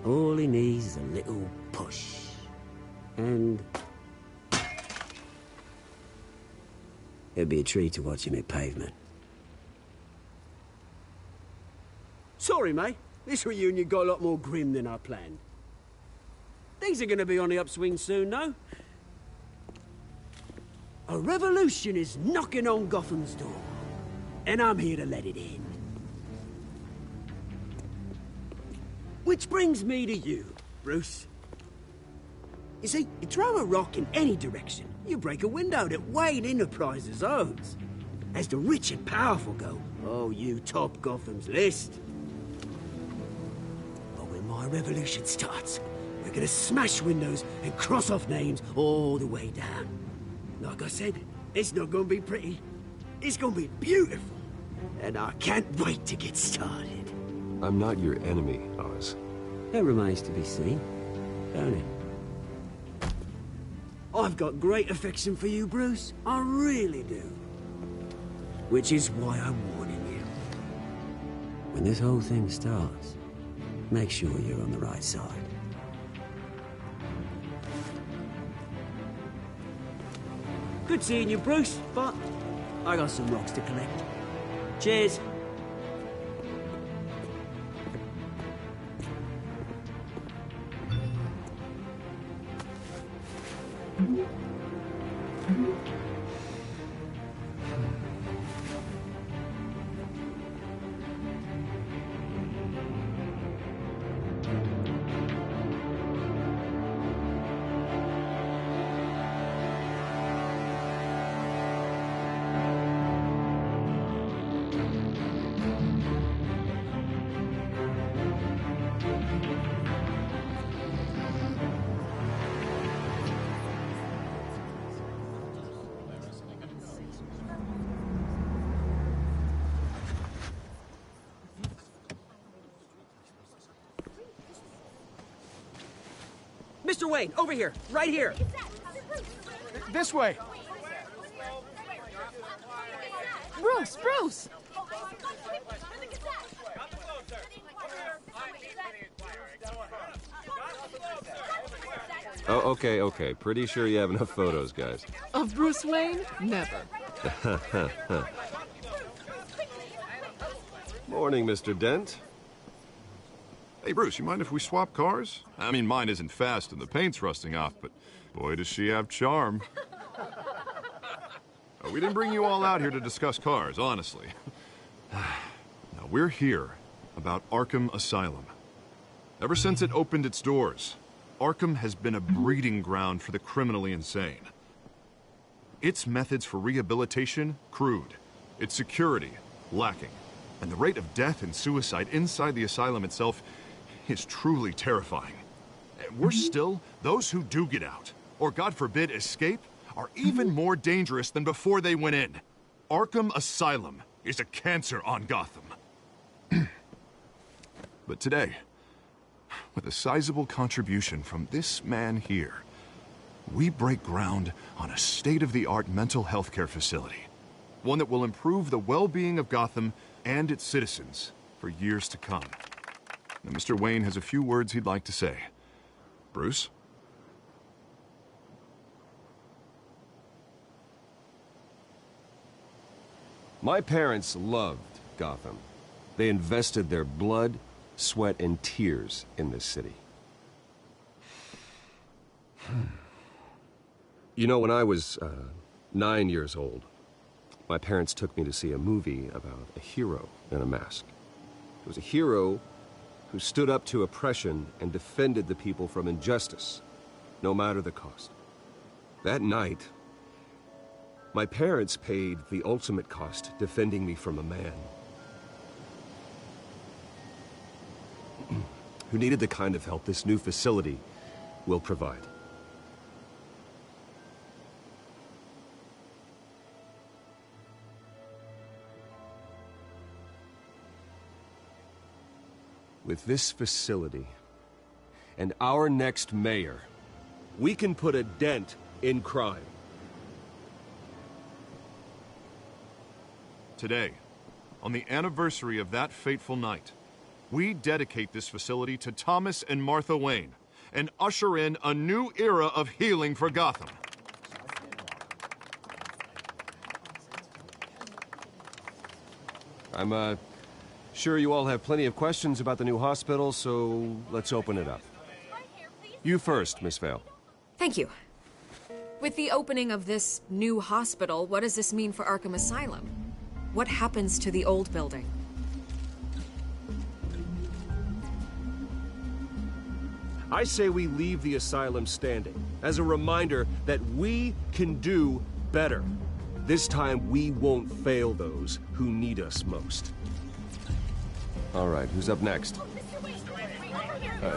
All he needs is a little push. And... it'd be a treat to watch him hit pavement. Sorry, mate. This reunion got a lot more grim than I planned. Things are gonna be on the upswing soon, no? A revolution is knocking on Gotham's door. And I'm here to let it in. Which brings me to you, Bruce. You see, you throw a rock in any direction, you break a window that Wayne Enterprises owns. As the rich and powerful go, oh, you top Gotham's list. But when my revolution starts, we're gonna smash windows and cross off names all the way down. Like I said, it's not gonna be pretty. It's gonna be beautiful. And I can't wait to get started.
I'm not your enemy, Oz.
That remains to be seen, don't it? I've got great affection for you, Bruce. I really do. Which is why I'm warning you. When this whole thing starts, make sure you're on the right side. Good seeing you, Bruce, but I got some rocks to collect. Cheers. Mr. Wayne, over here, right here.
This way.
Bruce!
Oh, okay. Pretty sure you have enough photos, guys.
Of Bruce Wayne? Never.
Morning, Mr. Dent.
Hey, Bruce, you mind if we swap cars? I mean, mine isn't fast and the paint's rusting off, but boy, does she have charm. We didn't bring you all out here to discuss cars, honestly. Now, we're here about Arkham Asylum. Ever since it opened its doors, Arkham has been a breeding ground for the criminally insane. Its methods for rehabilitation, crude. Its security, lacking. And the rate of death and suicide inside the asylum itself is truly terrifying. And worse still, those who do get out, or God forbid escape, are even more dangerous than before they went in. Arkham Asylum is a cancer on Gotham. But today, with a sizable contribution from this man here, we break ground on a state-of-the-art mental health care facility. One that will improve the well-being of Gotham and its citizens for years to come. Now, Mr. Wayne has a few words he'd like to say. Bruce?
My parents loved Gotham. They invested their blood, sweat, and tears in this city. You know, when I was 9 years old, my parents took me to see a movie about a hero in a mask. It was a hero who stood up to oppression and defended the people from injustice, no matter the cost. That night, my parents paid the ultimate cost defending me from a man who needed the kind of help this new facility will provide. With this facility and our next mayor, we can put a dent in crime.
Today, on the anniversary of that fateful night, we dedicate this facility to Thomas and Martha Wayne and usher in a new era of healing for Gotham.
I'm sure you all have plenty of questions about the new hospital, so let's open it up. You first, Miss Vale.
Thank you. With the opening of this new hospital, what does this mean for Arkham Asylum? What happens to the old building?
I say we leave the asylum standing as a reminder that we can do better. This time we won't fail those who need us most. All right, who's up next?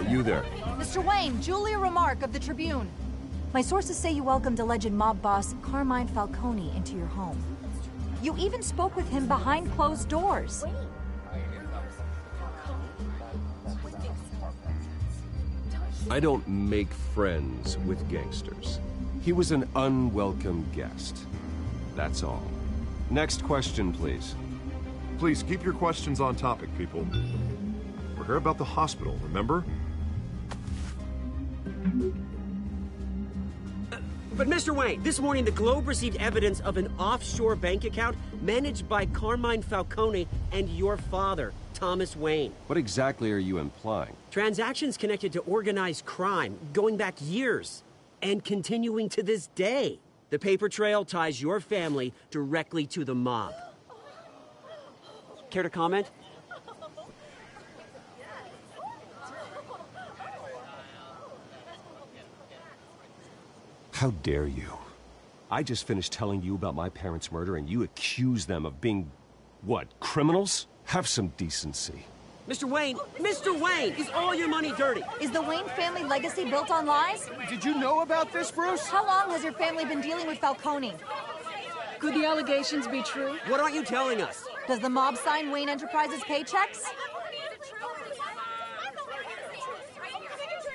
You there.
Mr. Wayne, Julia Remark of the Tribune. My sources say you welcomed alleged mob boss Carmine Falcone into your home. You even spoke with him behind closed doors.
I don't make friends with gangsters. He was an unwelcome guest. That's all. Next question, please.
Please keep your questions on topic, people. We're here about the hospital, remember?
But Mr. Wayne, this morning the Globe received evidence of an offshore bank account managed by Carmine Falcone and your father, Thomas Wayne.
What exactly are you implying?
Transactions connected to organized crime, going back years, and continuing to this day. The paper trail ties your family directly to the mob. Care to comment?
How dare you? I just finished telling you about my parents' murder and you accuse them of being, what, criminals? Have some decency.
Mr. Wayne, is all your money dirty?
Is the Wayne family legacy built on lies?
Did you know about this, Bruce?
How long has your family been dealing with Falcone?
Could the allegations be true?
What aren't you telling us?
Does the mob sign Wayne Enterprises paychecks?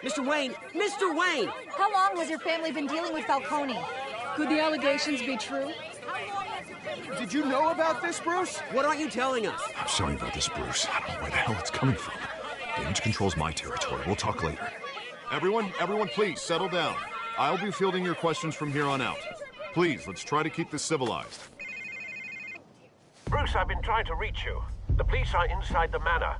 Mr. Wayne!
How long has your family been dealing with Falcone?
Could the allegations be true?
Did you know about this, Bruce?
What aren't you telling us?
I'm sorry about this, Bruce. I don't know where the hell it's coming from. Damage control's my territory. We'll talk later. Everyone, please, settle down. I'll be fielding your questions from here on out. Please, let's try to keep this civilized.
Bruce, I've been trying to reach you. The police are inside the manor.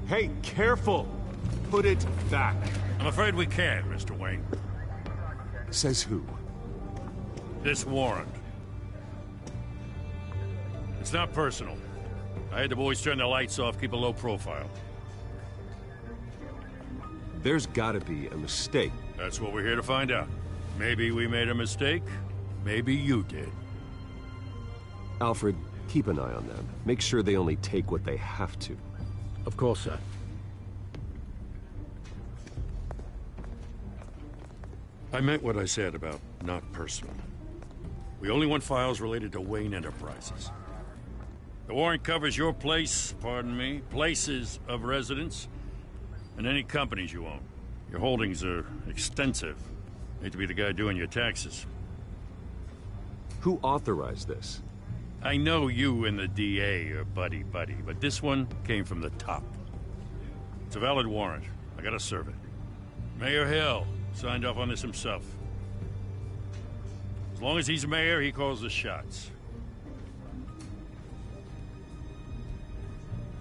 Hey, careful! Put it back.
I'm afraid we can't, Mr. Wayne.
Says who?
This warrant. It's not personal. I had the boys turn the lights off, keep a low profile.
There's gotta be a mistake.
That's what we're here to find out. Maybe we made a mistake. Maybe you did.
Alfred, keep an eye on them. Make sure they only take what they have to.
Of course, sir.
I meant what I said about not personal. We only want files related to Wayne Enterprises. The warrant covers your place, pardon me, places of residence, and any companies you own. Your holdings are extensive. Hate to be the guy doing your taxes.
Who authorized this?
I know you and the DA are buddy-buddy, but this one came from the top. It's a valid warrant. I gotta serve it. Mayor Hill signed off on this himself. As long as he's mayor, he calls the shots.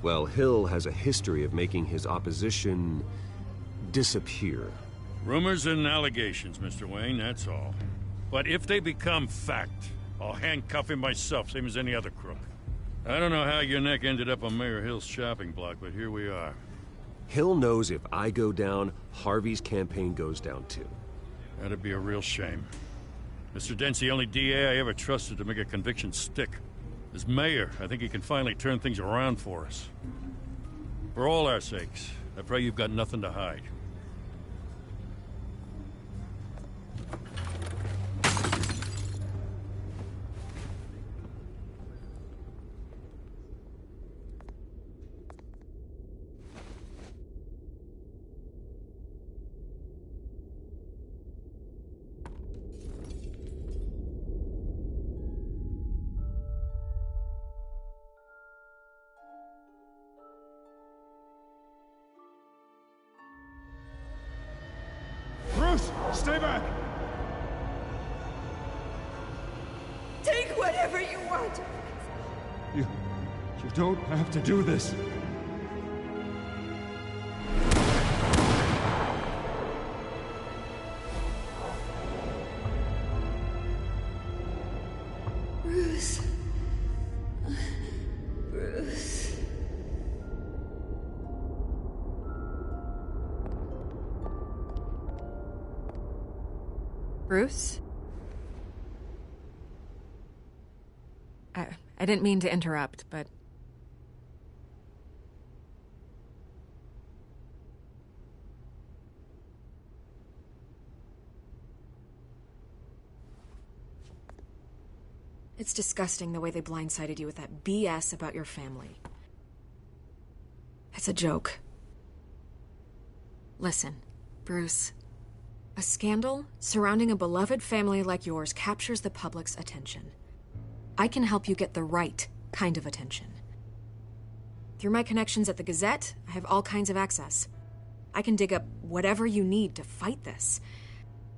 Well, Hill has a history of making his opposition disappear.
Rumors and allegations, Mr. Wayne, that's all. But if they become fact, I'll handcuff him myself, same as any other crook. I don't know how your neck ended up on Mayor Hill's shopping block, but here we are.
Hill knows if I go down, Harvey's campaign goes down too.
That'd be a real shame. Mr. Dent's the only DA I ever trusted to make a conviction stick. As mayor, I think he can finally turn things around for us. For all our sakes, I pray you've got nothing to hide.
Stay back!
Take whatever you want!
You don't have to do this.
Bruce. Bruce.
Bruce? I didn't mean to interrupt, but... It's disgusting the way they blindsided you with that BS about your family. It's a joke. Listen, Bruce. A scandal surrounding a beloved family like yours captures the public's attention. I can help you get the right kind of attention. Through my connections at the Gazette, I have all kinds of access. I can dig up whatever you need to fight this.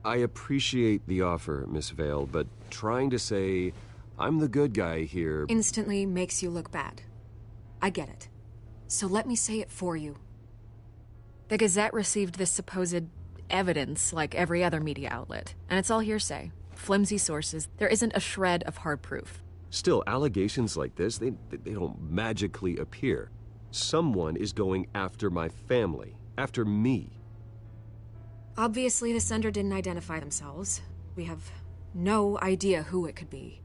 I appreciate the offer, Miss Vale, but trying to say I'm the good guy here
instantly makes you look bad. I get it. So let me say it for you. The Gazette received this supposed evidence like every other media outlet, and it's all hearsay. Flimsy sources. There isn't a shred of hard proof.
Still, allegations like this, they don't magically appear. Someone is going after my family, after me.
Obviously, the sender didn't identify themselves. We have no idea who it could be.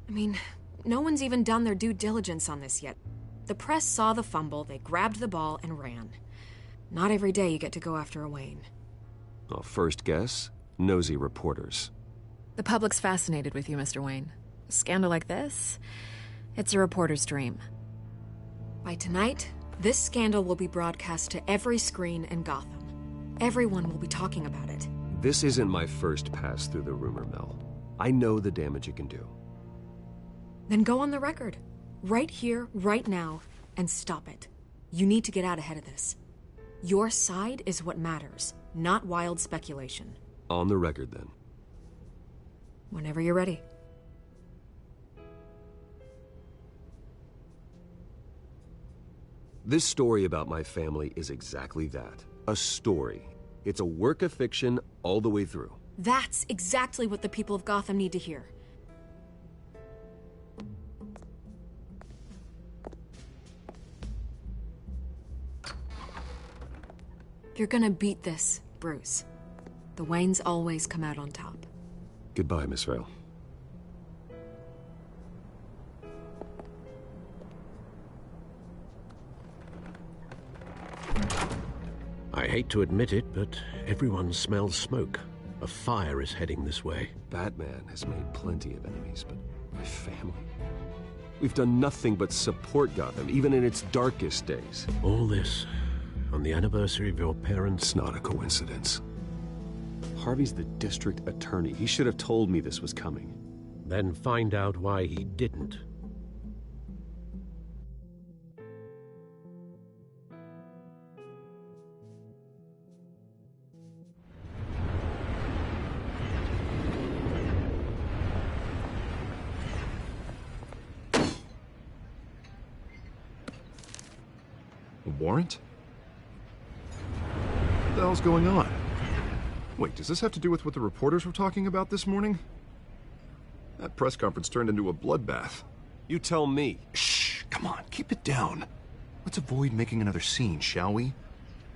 I mean, no one's even done their due diligence on this yet. The press saw the fumble, they grabbed the ball and ran. Not every day you get to go after a Wayne.
Well, first guess, nosy reporters.
The public's fascinated with you, Mr. Wayne. A scandal like this, it's a reporter's dream. By tonight, This scandal will be broadcast to every screen in Gotham. Everyone will be talking about it.
This isn't my first pass through the rumor mill. I know the damage it can do.
Then go on the record. Right here, right now, and stop it. You need to get out ahead of this. Your side is what matters, not wild speculation.
On the record, then.
Whenever you're ready.
This story about my family is exactly that. A story. It's a work of fiction all the way through.
That's exactly what the people of Gotham need to hear. You're gonna beat this, Bruce. The Waynes always come out on top.
Goodbye, Miss Vale.
I hate to admit it, but everyone smells smoke. A fire is heading this way.
Batman has made plenty of enemies, but my family... We've done nothing but support Gotham, even in its darkest days.
All this on the anniversary of your parents'...
It's not a coincidence. Harvey's the district attorney. He should have told me this was coming.
Then find out why he didn't.
A warrant? What the hell's going on? Wait, does this have to do with what the reporters were talking about this morning? That press conference turned into a bloodbath.
You tell me.
Shh, come on, keep it down. Let's avoid making another scene, shall we?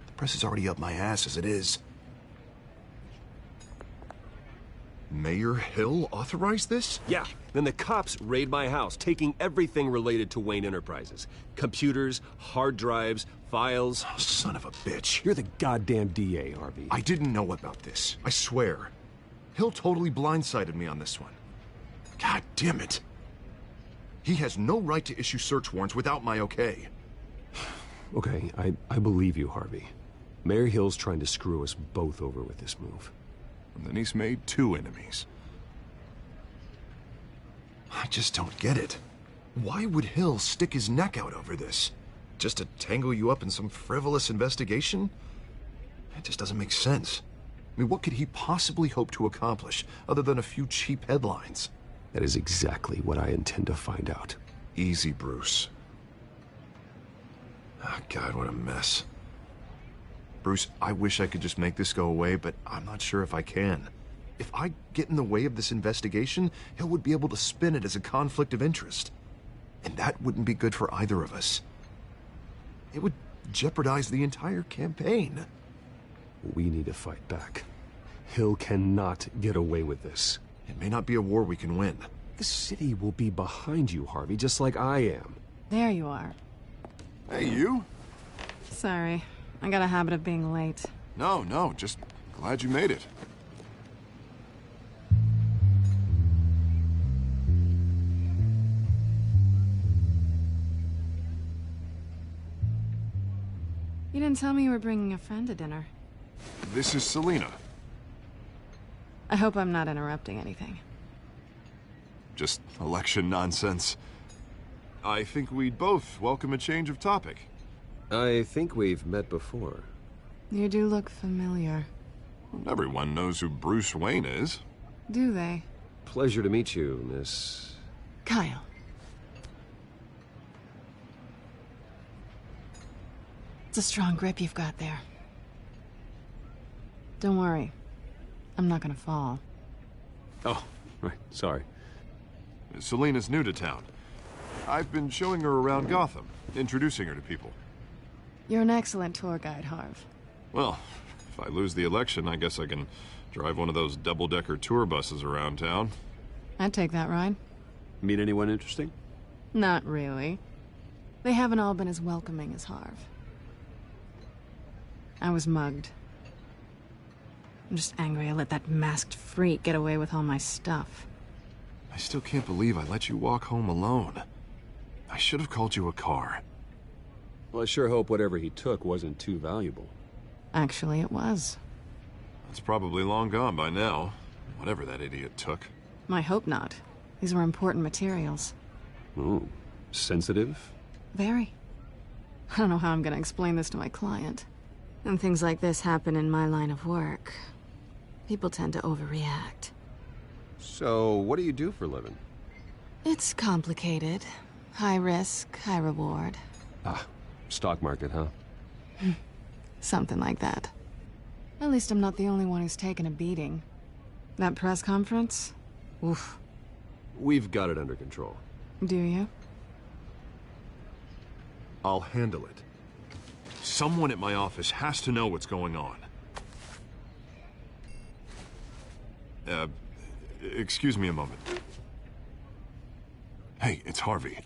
The press is already up my ass as it is. Mayor Hill authorized this?
Yeah, then the cops raid my house, taking everything related to Wayne Enterprises. Computers, hard drives, files.
Oh, son of a bitch.
You're the goddamn DA, Harvey.
I didn't know about this, I swear. Hill totally blindsided me on this one. God damn it. He has no right to issue search warrants without my okay.
Okay, I believe you, Harvey. Mayor Hill's trying to screw us both over with this move.
And then he's made 2 enemies. I just don't get it. Why would Hill stick his neck out over this? Just to tangle you up in some frivolous investigation? It just doesn't make sense. I mean, what could he possibly hope to accomplish other than a few cheap headlines?
That is exactly what I intend to find out.
Easy, Bruce. Oh, God, what a mess. Bruce, I wish I could just make this go away, but I'm not sure if I can. If I get in the way of this investigation, Hill would be able to spin it as a conflict of interest. And that wouldn't be good for either of us. It would jeopardize the entire campaign.
We need to fight back. Hill cannot get away with this.
It may not be a war we can win.
The city will be behind you, Harvey, just like I am.
There you are.
Hey, you?
Sorry. I got a habit of being late.
No, just glad you made it.
You didn't tell me you were bringing a friend to dinner.
This is Selina.
I hope I'm not interrupting anything.
Just election nonsense. I think we'd both welcome a change of topic.
I think we've met before.
You do look familiar.
Everyone knows who Bruce Wayne is.
Do they?
Pleasure to meet you, Miss...
Kyle. It's a strong grip you've got there. Don't worry. I'm not gonna fall.
Oh, right, sorry.
Selina's new to town. I've been showing her around Gotham, introducing her to people.
You're an excellent tour guide, Harv.
Well, if I lose the election, I guess I can drive one of those double-decker tour buses around town.
I'd take that ride.
Meet anyone interesting?
Not really. They haven't all been as welcoming as Harv. I was mugged. I'm just angry I let that masked freak get away with all my stuff.
I still can't believe I let you walk home alone. I should have called you a car.
Well, I sure hope whatever he took wasn't too valuable.
Actually, it was.
It's probably long gone by now, whatever that idiot took.
I hope not. These were important materials.
Ooh, sensitive?
Very. I don't know how I'm gonna explain this to my client. And things like this happen in my line of work. People tend to overreact.
So, what do you do for a living?
It's complicated. High risk, high reward.
Ah, stock market, huh?
Something like that. At least I'm not the only one who's taken a beating. That press conference? Oof.
We've got it under control.
Do you?
I'll handle it. Someone at my office has to know what's going on. Excuse me a moment. Hey, it's Harvey.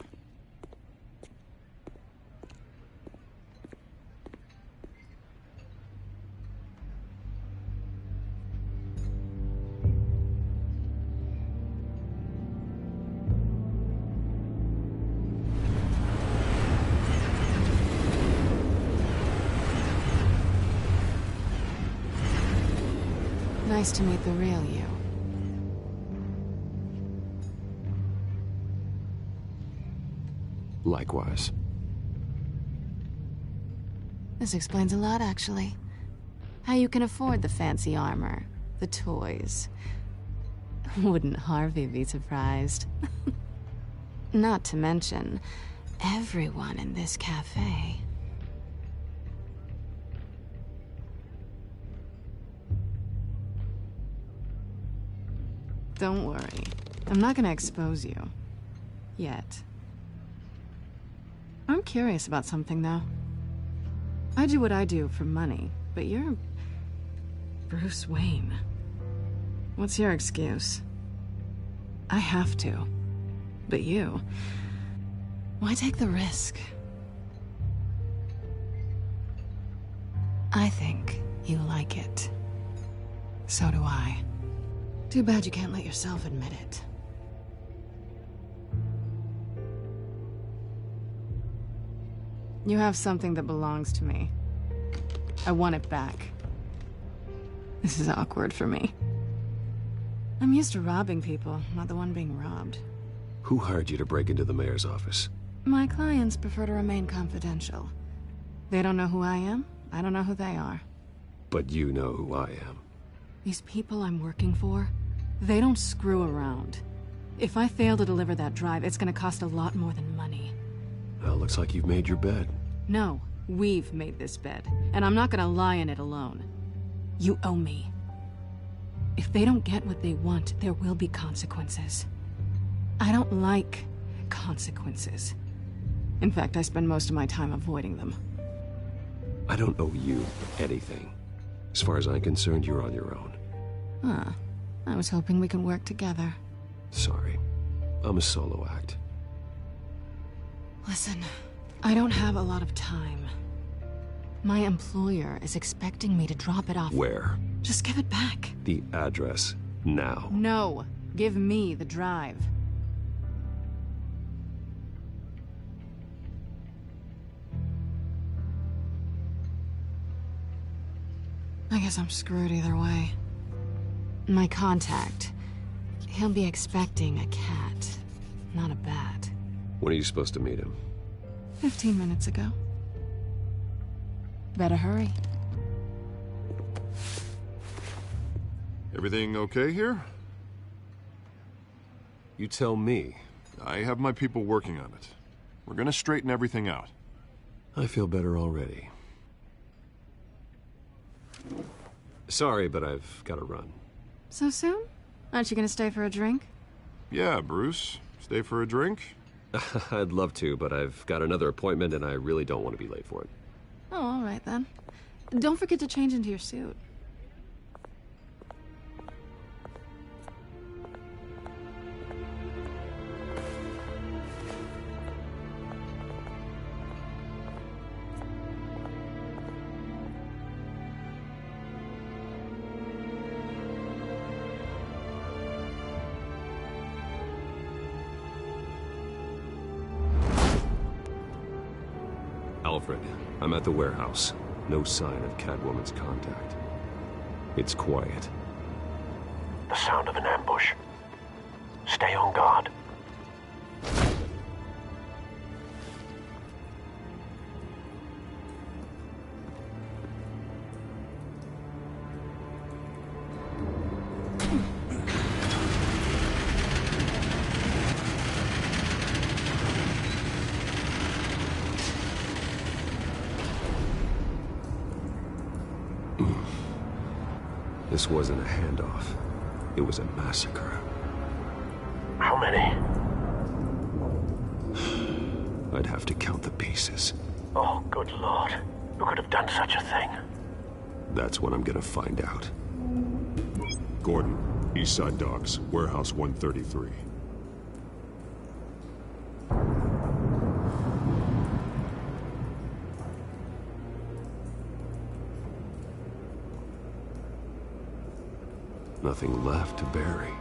Nice to meet the real you.
Likewise.
This explains a lot, actually. How you can afford the fancy armor, the toys. Wouldn't Harvey be surprised? Not to mention, everyone in this cafe. Don't worry. I'm not gonna expose you. Yet. I'm curious about something, though. I do what I do for money, but you're... Bruce Wayne. What's your excuse? I have to. But you... Why take the risk? I think you like it. So do I. Too bad you can't let yourself admit it. You have something that belongs to me. I want it back. This is awkward for me. I'm used to robbing people, not the one being robbed.
Who hired you to break into the mayor's office?
My clients prefer to remain confidential. They don't know who I am, I don't know who they are.
But you know who I am.
These people I'm working for, they don't screw around. If I fail to deliver that drive, it's gonna cost a lot more than money.
Well, looks like you've made your bed.
No, we've made this bed, and I'm not gonna lie in it alone. You owe me. If they don't get what they want, there will be consequences. I don't like consequences. In fact, I spend most of my time avoiding them.
I don't owe you anything. As far as I'm concerned, you're on your own.
Huh. I was hoping we could work together.
Sorry. I'm a solo act.
Listen, I don't have a lot of time. My employer is expecting me to drop it off.
Where?
Just give it back.
The address, now.
No. Give me the drive. I guess I'm screwed either way. My contact, he'll be expecting a cat, not a bat.
When are you supposed to meet him?
15 minutes ago. Better hurry.
Everything okay here?
You tell me.
I have my people working on it. We're gonna straighten everything out.
I feel better already. Sorry, but I've got to run.
So soon? Aren't you gonna stay for a drink?
Yeah, Bruce. Stay for a drink?
I'd love to, but I've got another appointment and I really don't want to be late for it.
Oh, all right then. Don't forget to change into your suit.
Alfred. I'm at the warehouse. No sign of Catwoman's contact. It's quiet.
The sound of an ambush. Stay on guard.
This wasn't a handoff. It was a massacre.
How many?
I'd have to count the pieces.
Oh, good Lord. Who could have done such a thing?
That's what I'm gonna find out.
Gordon, Eastside Docks, Warehouse 133.
Nothing left to bury.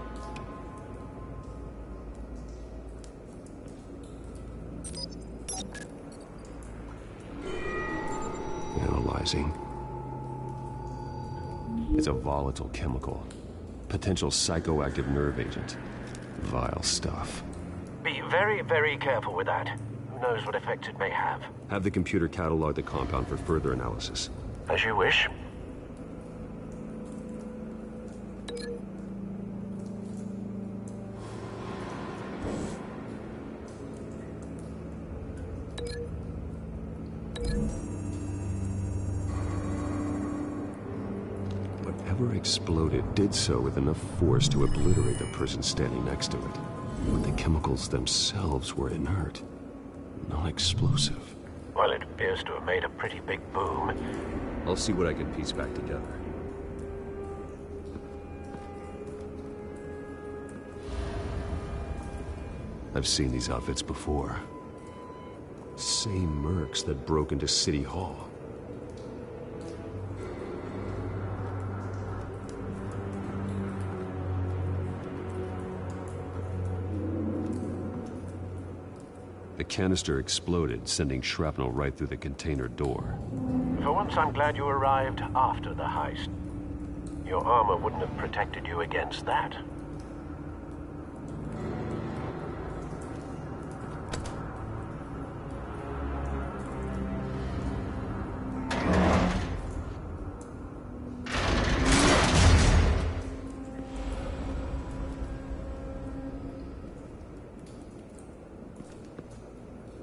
Analyzing. It's a volatile chemical. Potential psychoactive nerve agent. Vile stuff.
Be very, very careful with that. Who knows what effects it may have.
Have the computer catalog the compound for further analysis.
As you wish.
Whatever exploded did so with enough force to obliterate the person standing next to it. But the chemicals themselves were inert, non-explosive.
Well, it appears to have made a pretty big boom.
I'll see what I can piece back together. I've seen these outfits before. Same mercs that broke into City Hall. The canister exploded, sending shrapnel right through the container door.
For once, I'm glad you arrived after the heist. Your armor wouldn't have protected you against that.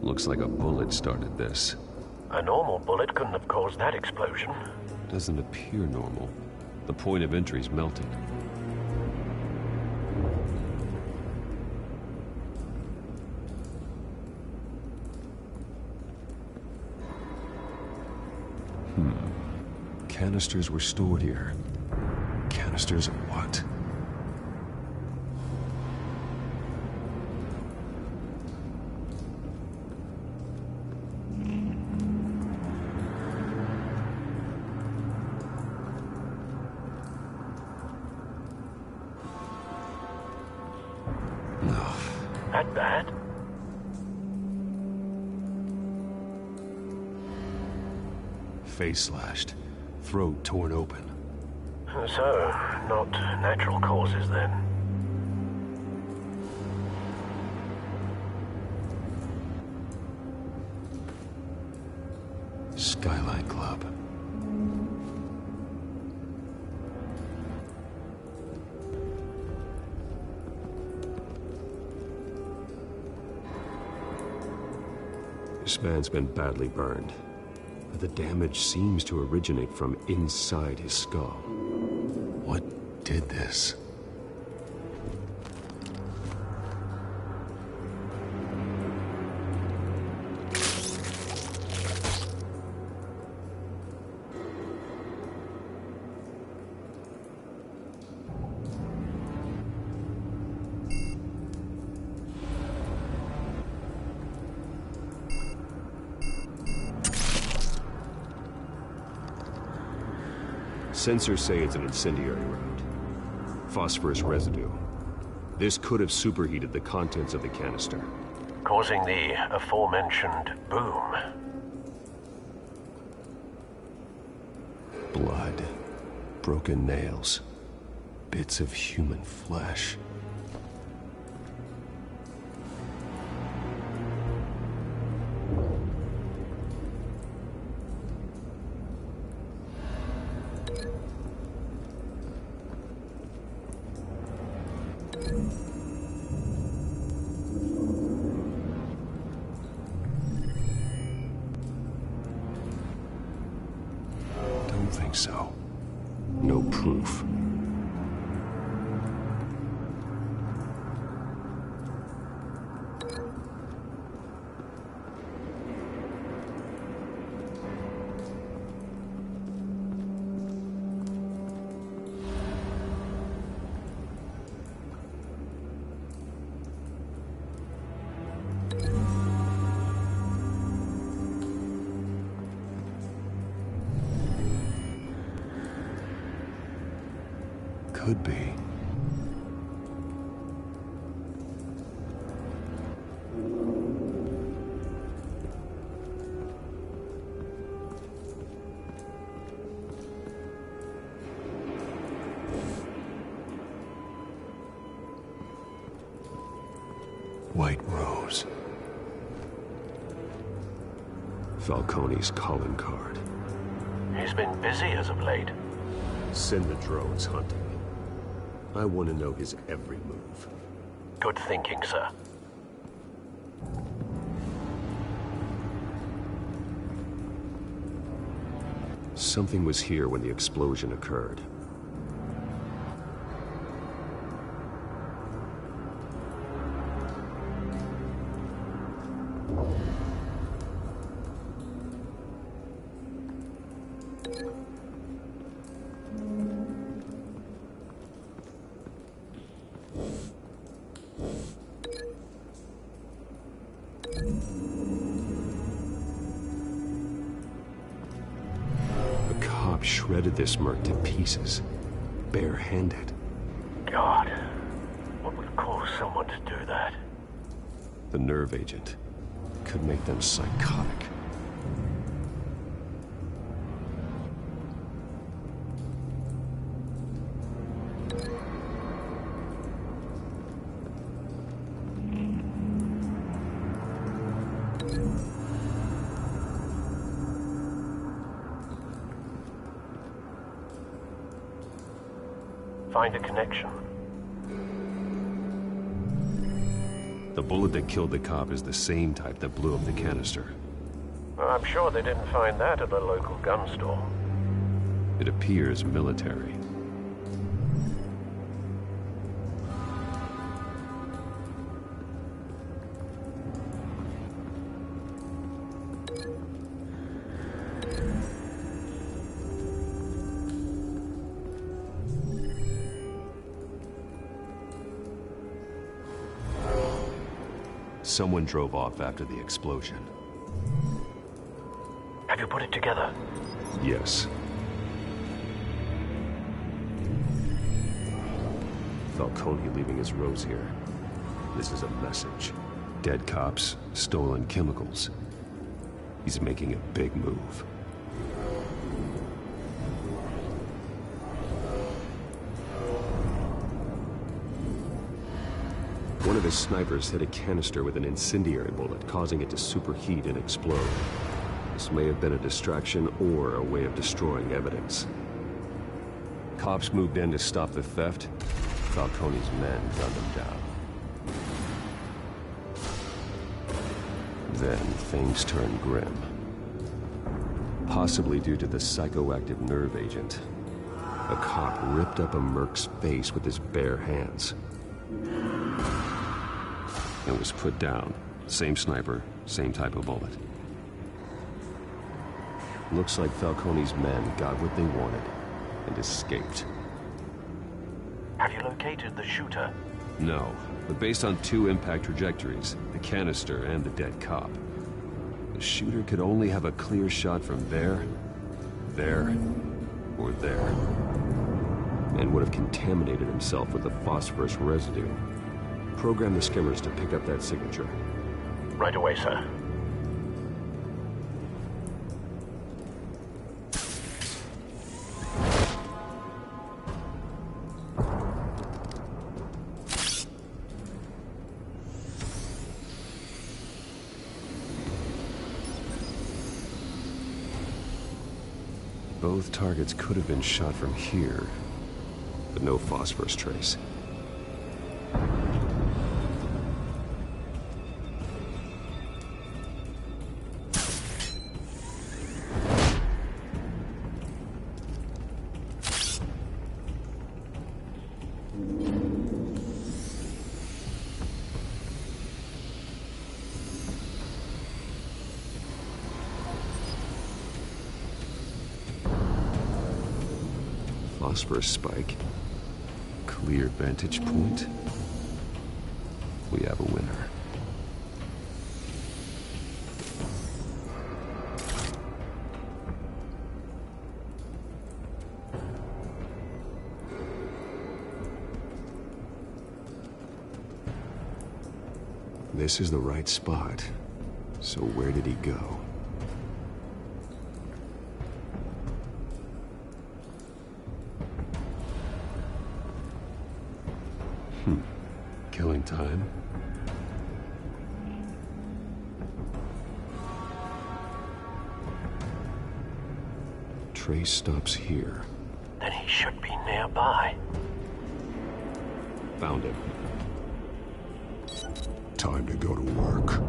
Looks like a bullet started this.
A normal bullet couldn't have caused that explosion.
Doesn't appear normal. The point of entry's melting. Canisters were stored here. Canisters of what?
That bad?
Face slashed, throat torn open.
So, not natural causes then.
Skyline Club. This man's been badly burned, but the damage seems to originate from inside his skull. What did this? Sensors say it's an incendiary round. Phosphorus residue. This could have superheated the contents of the canister.
Causing the aforementioned boom.
Broken nails. Bits of human flesh. Don't think so. No proof. Could be. White Rose. Falcone's calling card.
He's been busy as of late.
Send the drones hunting. I want to know his every move.
Good thinking, sir.
Something was here when the explosion occurred. Shredded this merc to pieces, bare-handed.
God, what would cause someone to do that?
The nerve agent could make them psychotic.
Find a connection.
The bullet that killed the cop is the same type that blew up the canister.
I'm sure they didn't find that at the local gun store.
It appears military. Someone drove off after the explosion.
Have you put it together?
Yes. Falcone leaving his rose here. This is a message. Dead cops, stolen chemicals. He's making a big move. One of his snipers hit a canister with an incendiary bullet, causing it to superheat and explode. This may have been a distraction or a way of destroying evidence. Cops moved in to stop the theft. Falcone's men gunned him down. Then things turned grim. Possibly due to the psychoactive nerve agent. A cop ripped up a merc's face with his bare hands. And was put down. Same sniper, same type of bullet. Looks like Falcone's men got what they wanted and escaped.
Have you located the shooter?
No, but based on two impact trajectories, the canister and the dead cop, the shooter could only have a clear shot from there, or there, and would have contaminated himself with the phosphorus residue. Program the skimmers to pick up that signature.
Right away, sir.
Both targets could have been shot from here, but no phosphorus trace. Phosphorus spike. Clear vantage point. We have a winner. This is the right spot. So where did he go? Killing time. Trace stops here.
Then he should be nearby.
Found him.
Time to go to work.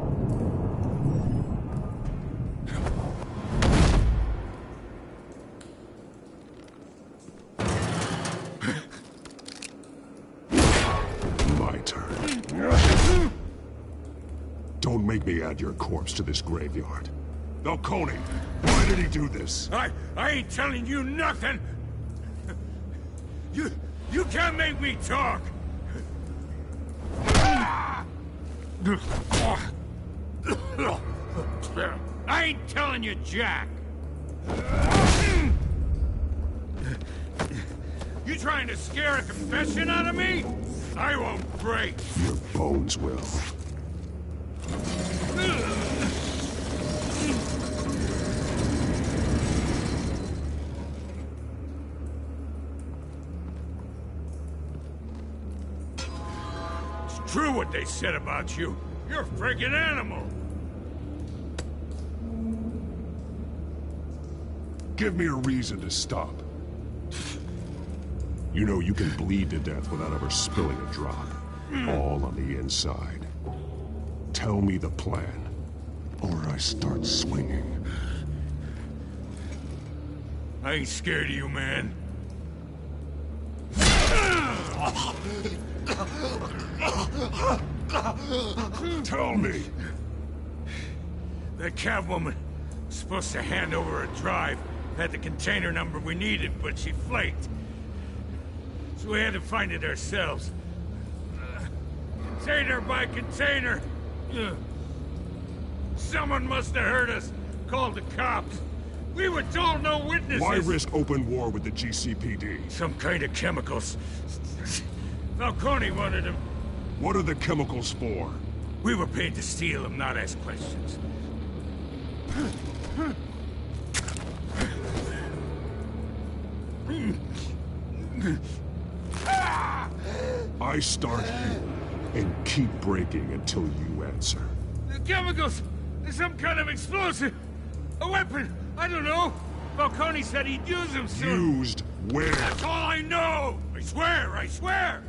Don't make me add your corpse to this graveyard. Falcone, why did he do this?
I ain't telling you nothing! You can't make me talk! I ain't telling you Jack! You trying to scare a confession out of me? I won't break!
Your bones will.
It's true what they said about you. You're a friggin' animal.
Give me a reason to stop. You know you can bleed to death without ever spilling a drop. All on the inside. Tell me the plan, or I start swinging.
I ain't scared of you, man.
Tell me.
That Catwoman was supposed to hand over a drive. Had the container number we needed, but she flaked. So we had to find it ourselves. Container by container. Someone must have heard us. Called the cops. We were told no witnesses.
Why risk open war with the GCPD?
Some kind of chemicals. Falcone wanted them.
What are the chemicals for?
We were paid to steal them, not ask questions.
I start here and keep breaking until you answer.
The chemicals! There's some kind of explosive! A weapon! I don't know! Falcone said he'd use them soon!
Used where?
That's all I know! I swear! I swear!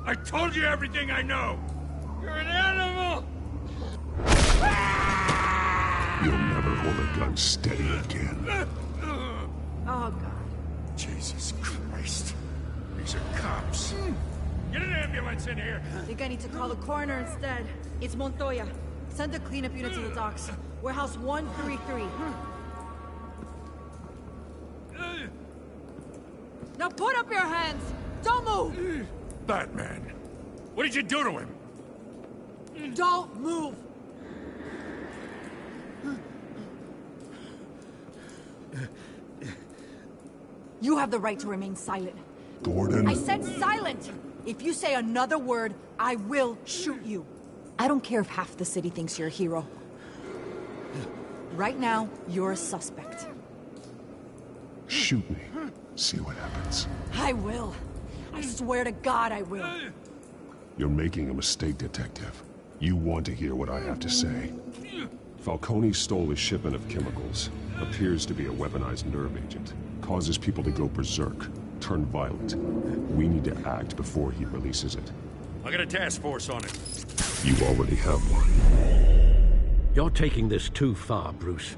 I told you everything I know! You're an animal!
You'll never hold a gun steady again.
Oh, God.
Jesus Christ. These are cops. Get an ambulance in here!
I think I need to call the coroner instead. It's Montoya. Send a cleanup unit to the docks. Warehouse 133. Now put up your hands! Don't move!
Batman, what did you do to him?
Don't move! You have the right to remain silent.
Gordon?
I said silent! If you say another word, I will shoot you. I don't care if half the city thinks you're a hero. Right now, you're a suspect.
Shoot me. See what happens.
I will. I swear to God I will.
You're making a mistake, Detective. You want to hear what I have to say. Falcone stole a shipment of chemicals. Appears to be a weaponized nerve agent. Causes people to go berserk, turn violent. We need to act before he releases it.
I got a task force on it.
You already have one.
You're taking this too far, Bruce.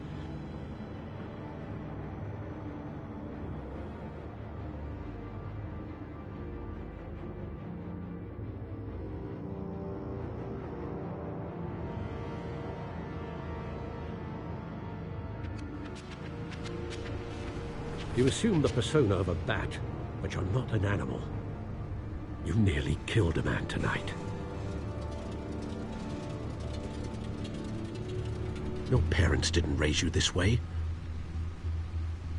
You assume the persona of a bat, but you're not an animal. You nearly killed a man tonight. Your parents didn't raise you this way.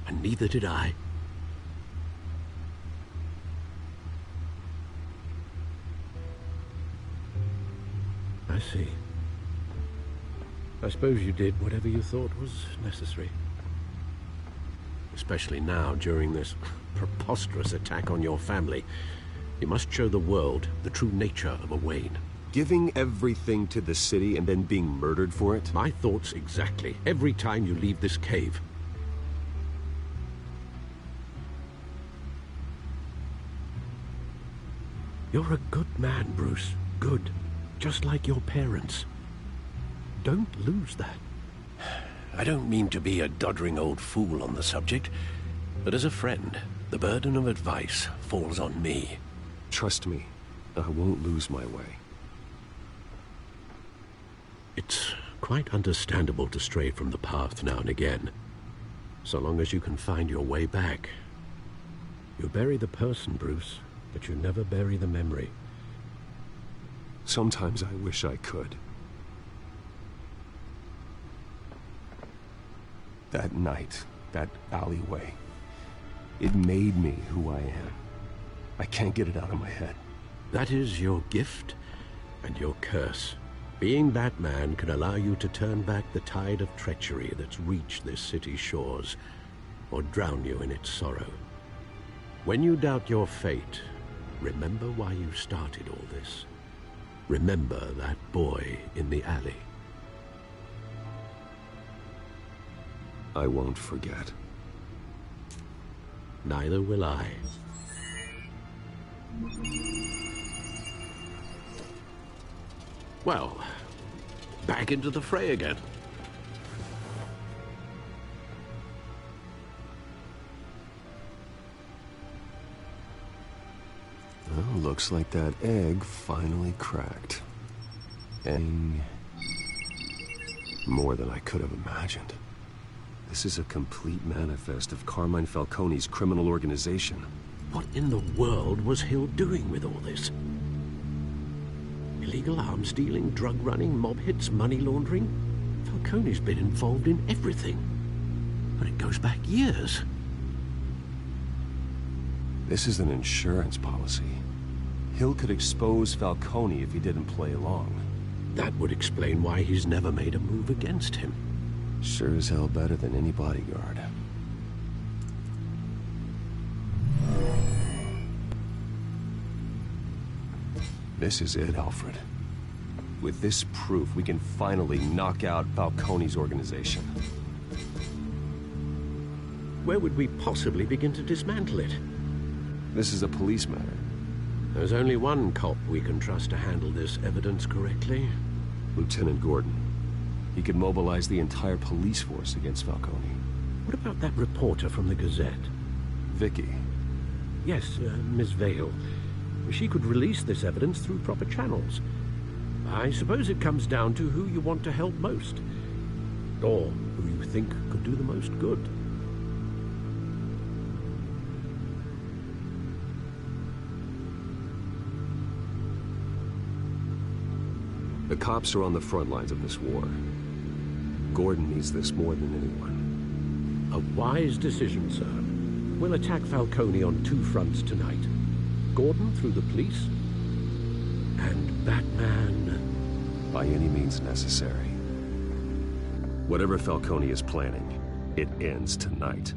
And neither did I. I see. I suppose you did whatever you thought was necessary. Especially now, during this preposterous attack on your family. You must show the world the true nature of a Wayne.
Giving everything to the city and then being murdered for it?
My thoughts exactly. Every time you leave this cave. You're a good man, Bruce. Good. Just like your parents. Don't lose that. I don't mean to be a doddering old fool on the subject, but as a friend, the burden of advice falls on me.
Trust me, I won't lose my way.
It's quite understandable to stray from the path now and again, so long as you can find your way back. You bury the person, Bruce, but you never bury the memory.
Sometimes I wish I could. That night, that alleyway, it made me who I am. I can't get it out of my head.
That is your gift and your curse. Being that man can allow you to turn back the tide of treachery that's reached this city's shores, or drown you in its sorrow. When you doubt your fate, remember why you started all this. Remember that boy in the alley.
I won't forget.
Neither will I. Well, back into the fray again.
Well, looks like that egg finally cracked. And more than I could have imagined. This is a complete manifest of Carmine Falcone's criminal organization.
What in the world was Hill doing with all this? Illegal arms dealing, drug running, mob hits, money laundering? Falcone's been involved in everything. But it goes back years.
This is an insurance policy. Hill could expose Falcone if he didn't play along.
That would explain why he's never made a move against him.
Sure as hell better than any bodyguard. This is it, Alfred. With this proof, we can finally knock out Falcone's organization.
Where would we possibly begin to dismantle it?
This is a police matter.
There's only one cop we can trust to handle this evidence correctly.
Lieutenant Gordon. He could mobilize the entire police force against Falcone.
What about that reporter from the Gazette?
Vicky.
Yes, Miss Vale. She could release this evidence through proper channels. I suppose it comes down to who you want to help most. Or who you think could do the most good.
The cops are on the front lines of this war. Gordon needs this more than anyone.
A wise decision, sir. We'll attack Falcone on two fronts tonight. Gordon through the police, and Batman...
by any means necessary. Whatever Falcone is planning, it ends tonight.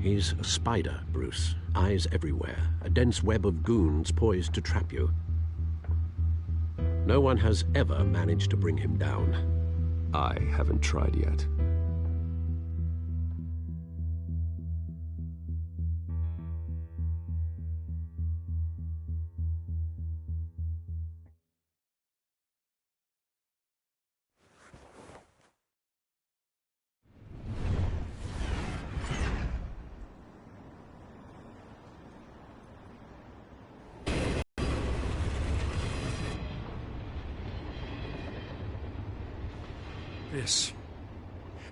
He's a spider, Bruce. Eyes everywhere. A dense web of goons poised to trap you. No one has ever managed to bring him down.
I haven't tried yet.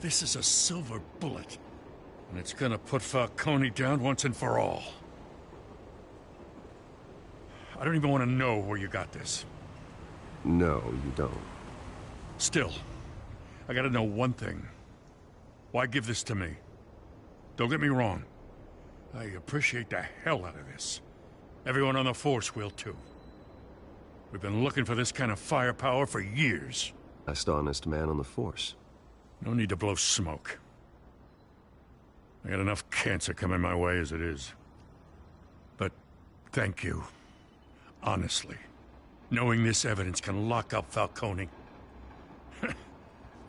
This is a silver bullet. And it's gonna put Falcone down once and for all. I don't even want to know where you got this.
No, you don't.
Still, I gotta know one thing. Why give this to me? Don't get me wrong. I appreciate the hell out of this. Everyone on the force will too. We've been looking for this kind of firepower for years.
Last honest man on the force.
No need to blow smoke. I got enough cancer coming my way as it is. But thank you. Honestly. Knowing this evidence can lock up Falcone.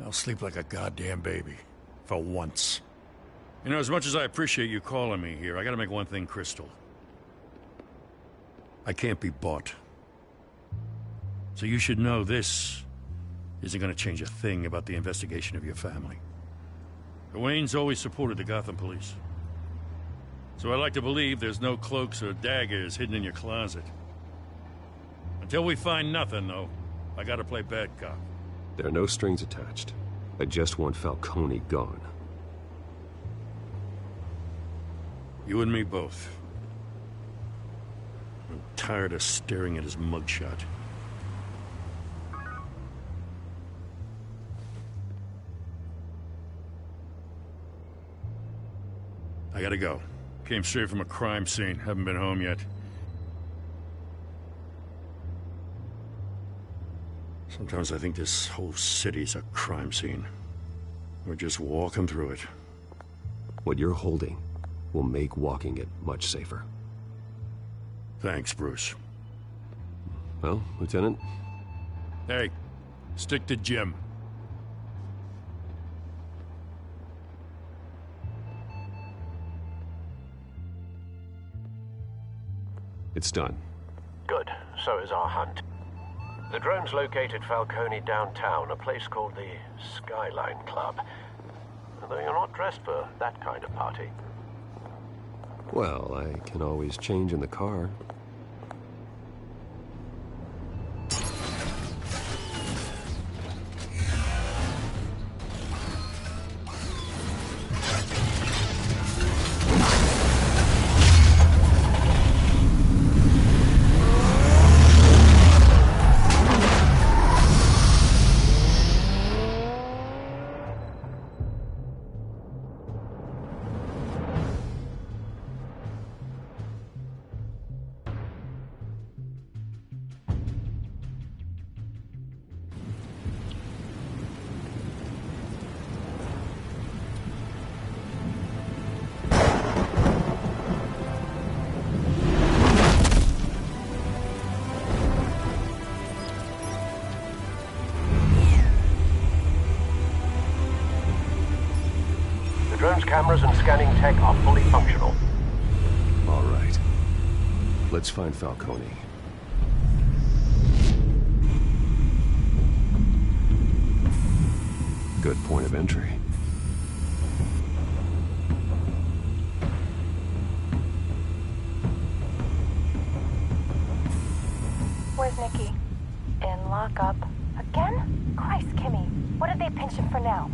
I'll sleep like a goddamn baby. For once. You know, as much as I appreciate you calling me here, I gotta make one thing crystal. I can't be bought. So you should know this isn't gonna change a thing about the investigation of your family. The Waynes always supported the Gotham police. So I like to believe there's no cloaks or daggers hidden in your closet. Until we find nothing, though, I gotta play bad cop.
There are no strings attached. I just want Falcone gone.
You and me both. I'm tired of staring at his mugshot. I gotta go. Came straight from a crime scene. Haven't been home yet. Sometimes I think this whole city's a crime scene. We're just walking through it.
What you're holding will make walking it much safer.
Thanks, Bruce.
Well, Lieutenant?
Hey, stick to Jim.
It's done.
Good. So is our hunt. The drones located Falcone downtown, a place called the Skyline Club. Though you're not dressed for that kind of party.
Well, I can always change in the car.
Drone's cameras and scanning tech are fully functional.
All right. Let's find Falcone. Good point of entry.
Where's Nicky? In lockup. Again? Christ, Kimmy. What did they pinch him for now?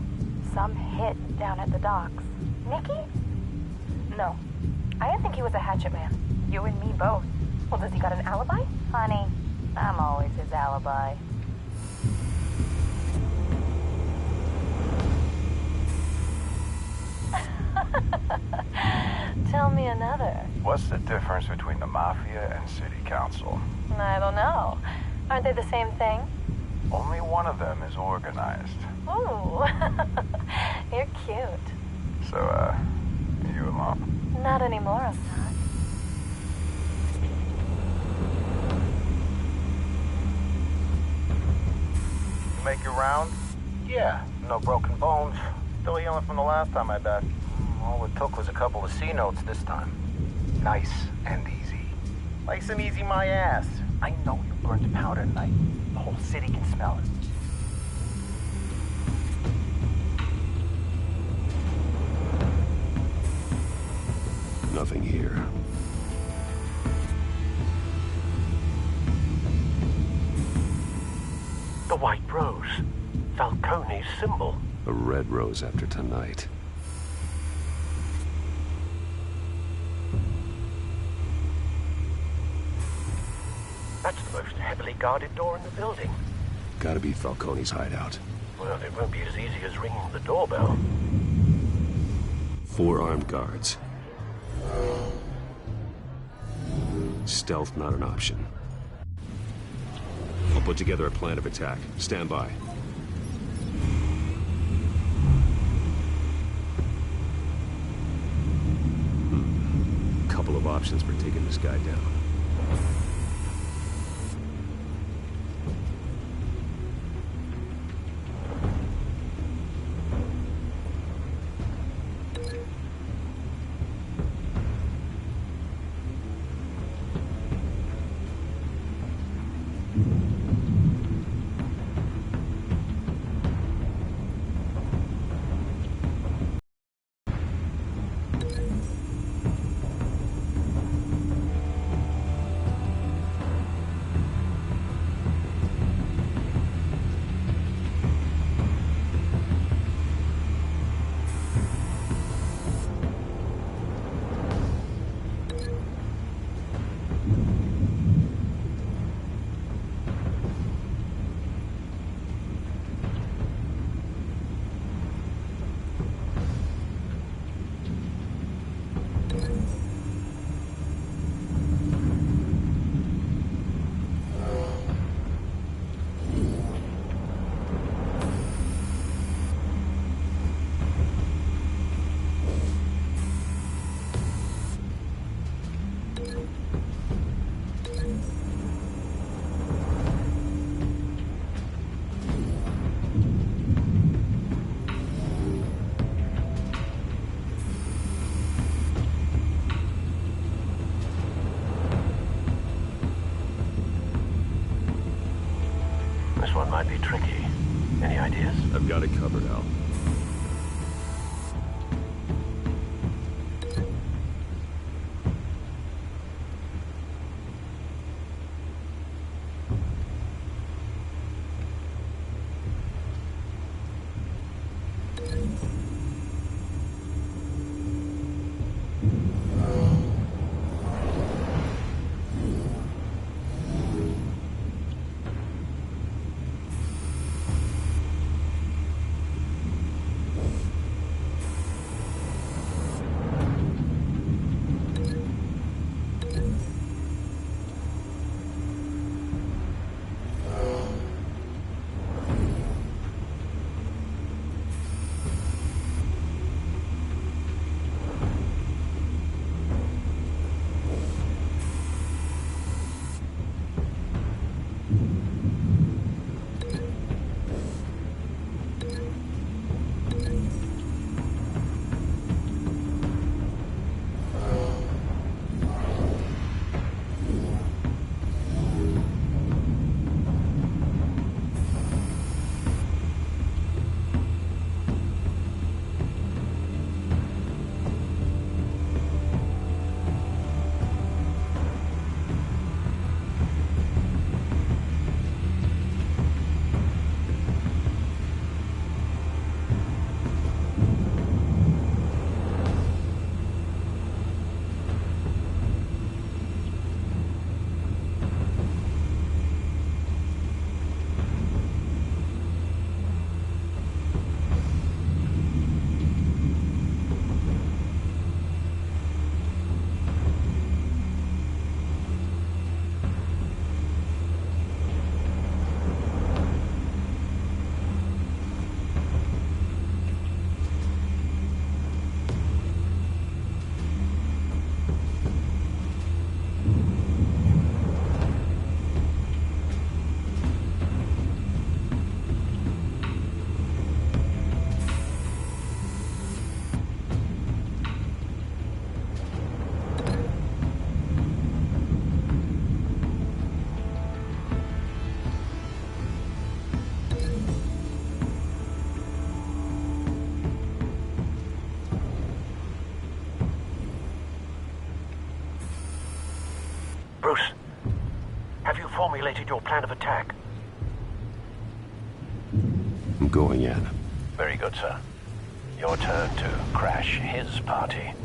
Some hit down at the docks. Nicky? No. I didn't think he was a hatchet man. You and me both. Well, does he got an alibi? Honey, I'm always his alibi. Tell me another.
What's the difference between the Mafia and City Council?
I don't know. Aren't they the same thing?
Only one of them is organized.
Ooh. You're cute.
So, you alone?
Not anymore, I'm not.
You make your round?
Yeah, no broken bones. Still healing from the last time I died. All it took was a couple of C notes this time. Nice and easy. Nice and easy my ass. I know you burned powder tonight. The whole city can smell it.
Nothing here.
The white rose. Falcone's symbol.
A red rose after tonight.
That's the most heavily guarded door in the building.
Gotta be Falcone's hideout.
Well, it won't be as easy as ringing the doorbell.
4 armed guards. Stealth not an option. I'll put together a plan of attack. Stand by. Couple of options for taking this guy down.
This one might be tricky. Any ideas?
I've got it covered, Al.
formulated your plan of attack?
I'm going in.
Very good, sir. Your turn to crash his party.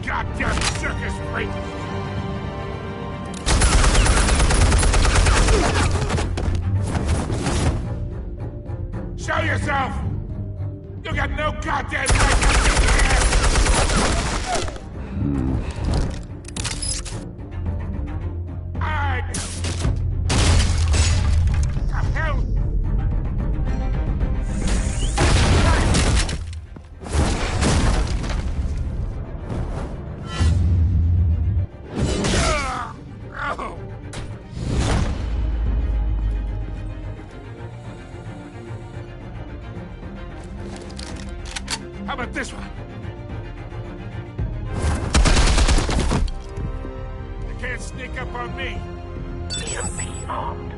Goddamn circus freak! Show yourself! You got no goddamn right to be here! The hell? How about this one? You can't sneak up on me.
EMP armed.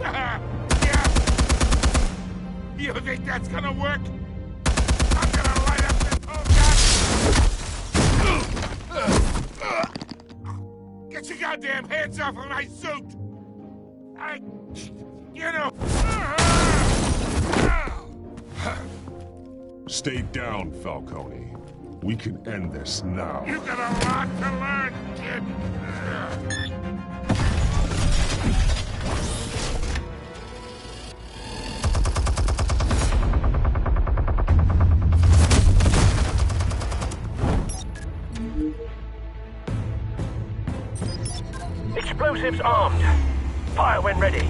Yeah. You think that's gonna work? I'm gonna light up this whole goddamn... Get your goddamn hands off of my suit! You know...
Stay down, Falcone. We can end this now.
You got a lot to learn, kid!
Explosives armed. Fire when ready.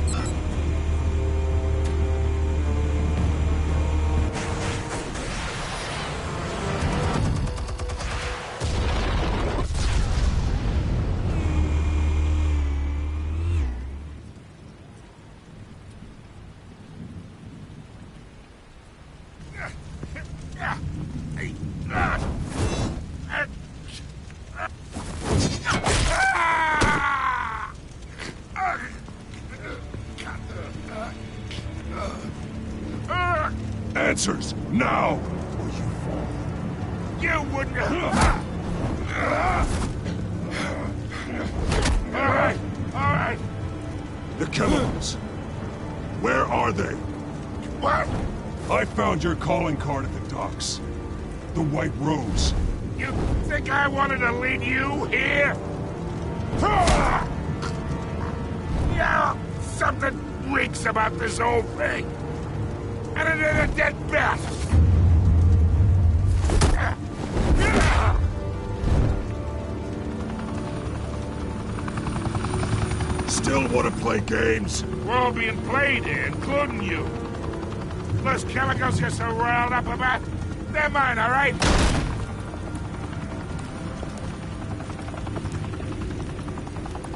Answers, now!
You wouldn't... Alright.
The chemicals. Where are they?
What?
I found your calling card at the docks. The White Rose.
You think I wanted to lead you here? Yeah, something reeks about this whole thing. And it is a dead bat.
Still want to play games?
We're all being played here, including you. Those chemicals you're so riled up about, they're mine, all right?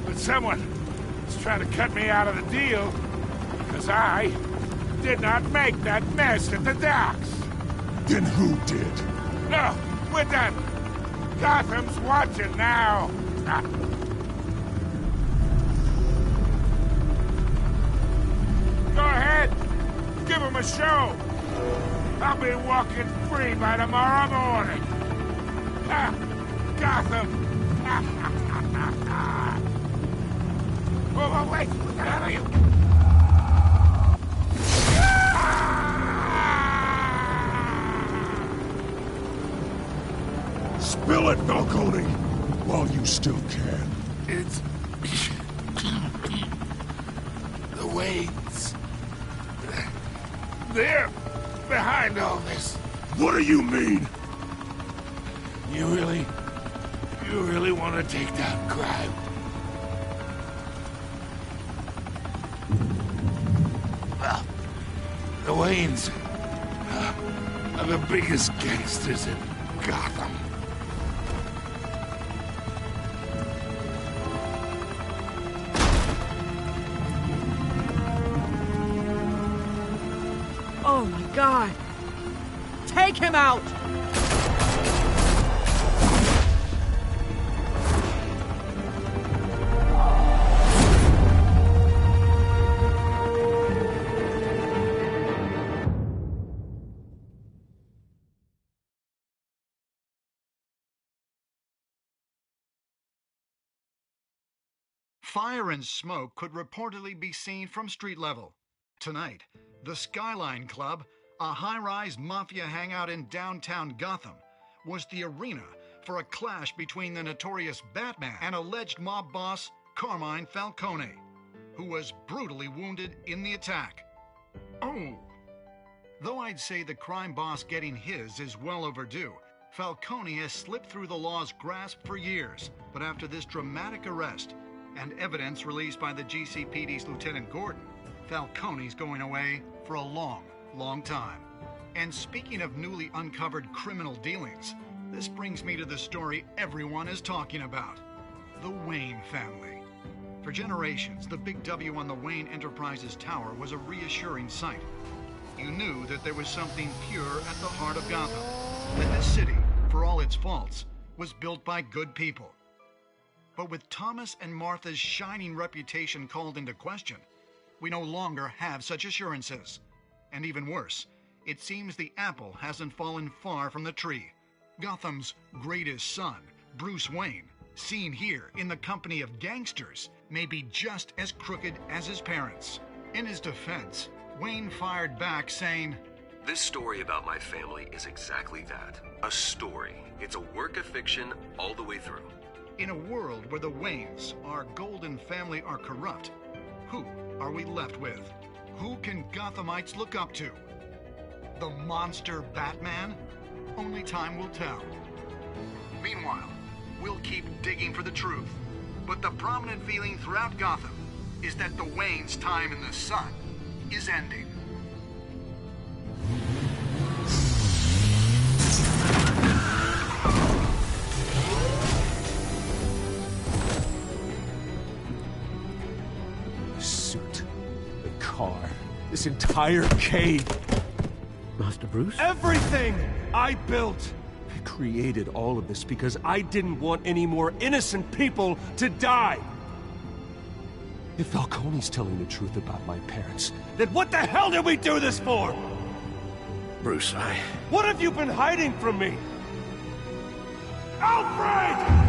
But someone is trying to cut me out of the deal. Because I did not make that mess at the docks.
Then who did?
No, we're done. Gotham's watching now. Go ahead. Give him a show. I'll be walking free by tomorrow morning. Gotham. Whoa, wait. What the hell are you?
Spill it, Falcone, while you still can.
It's... the Waynes. They're behind all this.
What do you mean?
You really want to take down crime? Well, the Waynes are the biggest gangsters in Gotham.
Oh my God! Take him out!
Fire and smoke could reportedly be seen from street level. Tonight, the Skyline Club, a high-rise mafia hangout in downtown Gotham, was the arena for a clash between the notorious Batman and alleged mob boss Carmine Falcone, who was brutally wounded in the attack. Oh! Though I'd say the crime boss getting his is well overdue, Falcone has slipped through the law's grasp for years, but after this dramatic arrest and evidence released by the GCPD's Lieutenant Gordon, Falcone's going away for a long, long time. And speaking of newly uncovered criminal dealings, this brings me to the story everyone is talking about: the Wayne family. For generations, the big W on the Wayne Enterprises Tower was a reassuring sight. You knew that there was something pure at the heart of Gotham, that this city, for all its faults, was built by good people. But with Thomas and Martha's shining reputation called into question, we no longer have such assurances. And even worse, it seems the apple hasn't fallen far from the tree. Gotham's greatest son, Bruce Wayne, seen here in the company of gangsters, may be just as crooked as his parents. In his defense, Wayne fired back saying,
"This story about my family is exactly that. A story. It's a work of fiction all the way through."
In a world where the Waynes, our golden family, are corrupt, who are we left with? Who can Gothamites look up to? The monster Batman? Only time will tell. Meanwhile, we'll keep digging for the truth. But the prominent feeling throughout Gotham is that the Waynes' time in the sun is ending.
The suit, the car, this entire cave.
Master Bruce?
Everything I built! I created all of this because I didn't want any more innocent people to die! If Falcone's telling the truth about my parents, then what the hell did we do this for?
Bruce,
What have you been hiding from me? Alfred!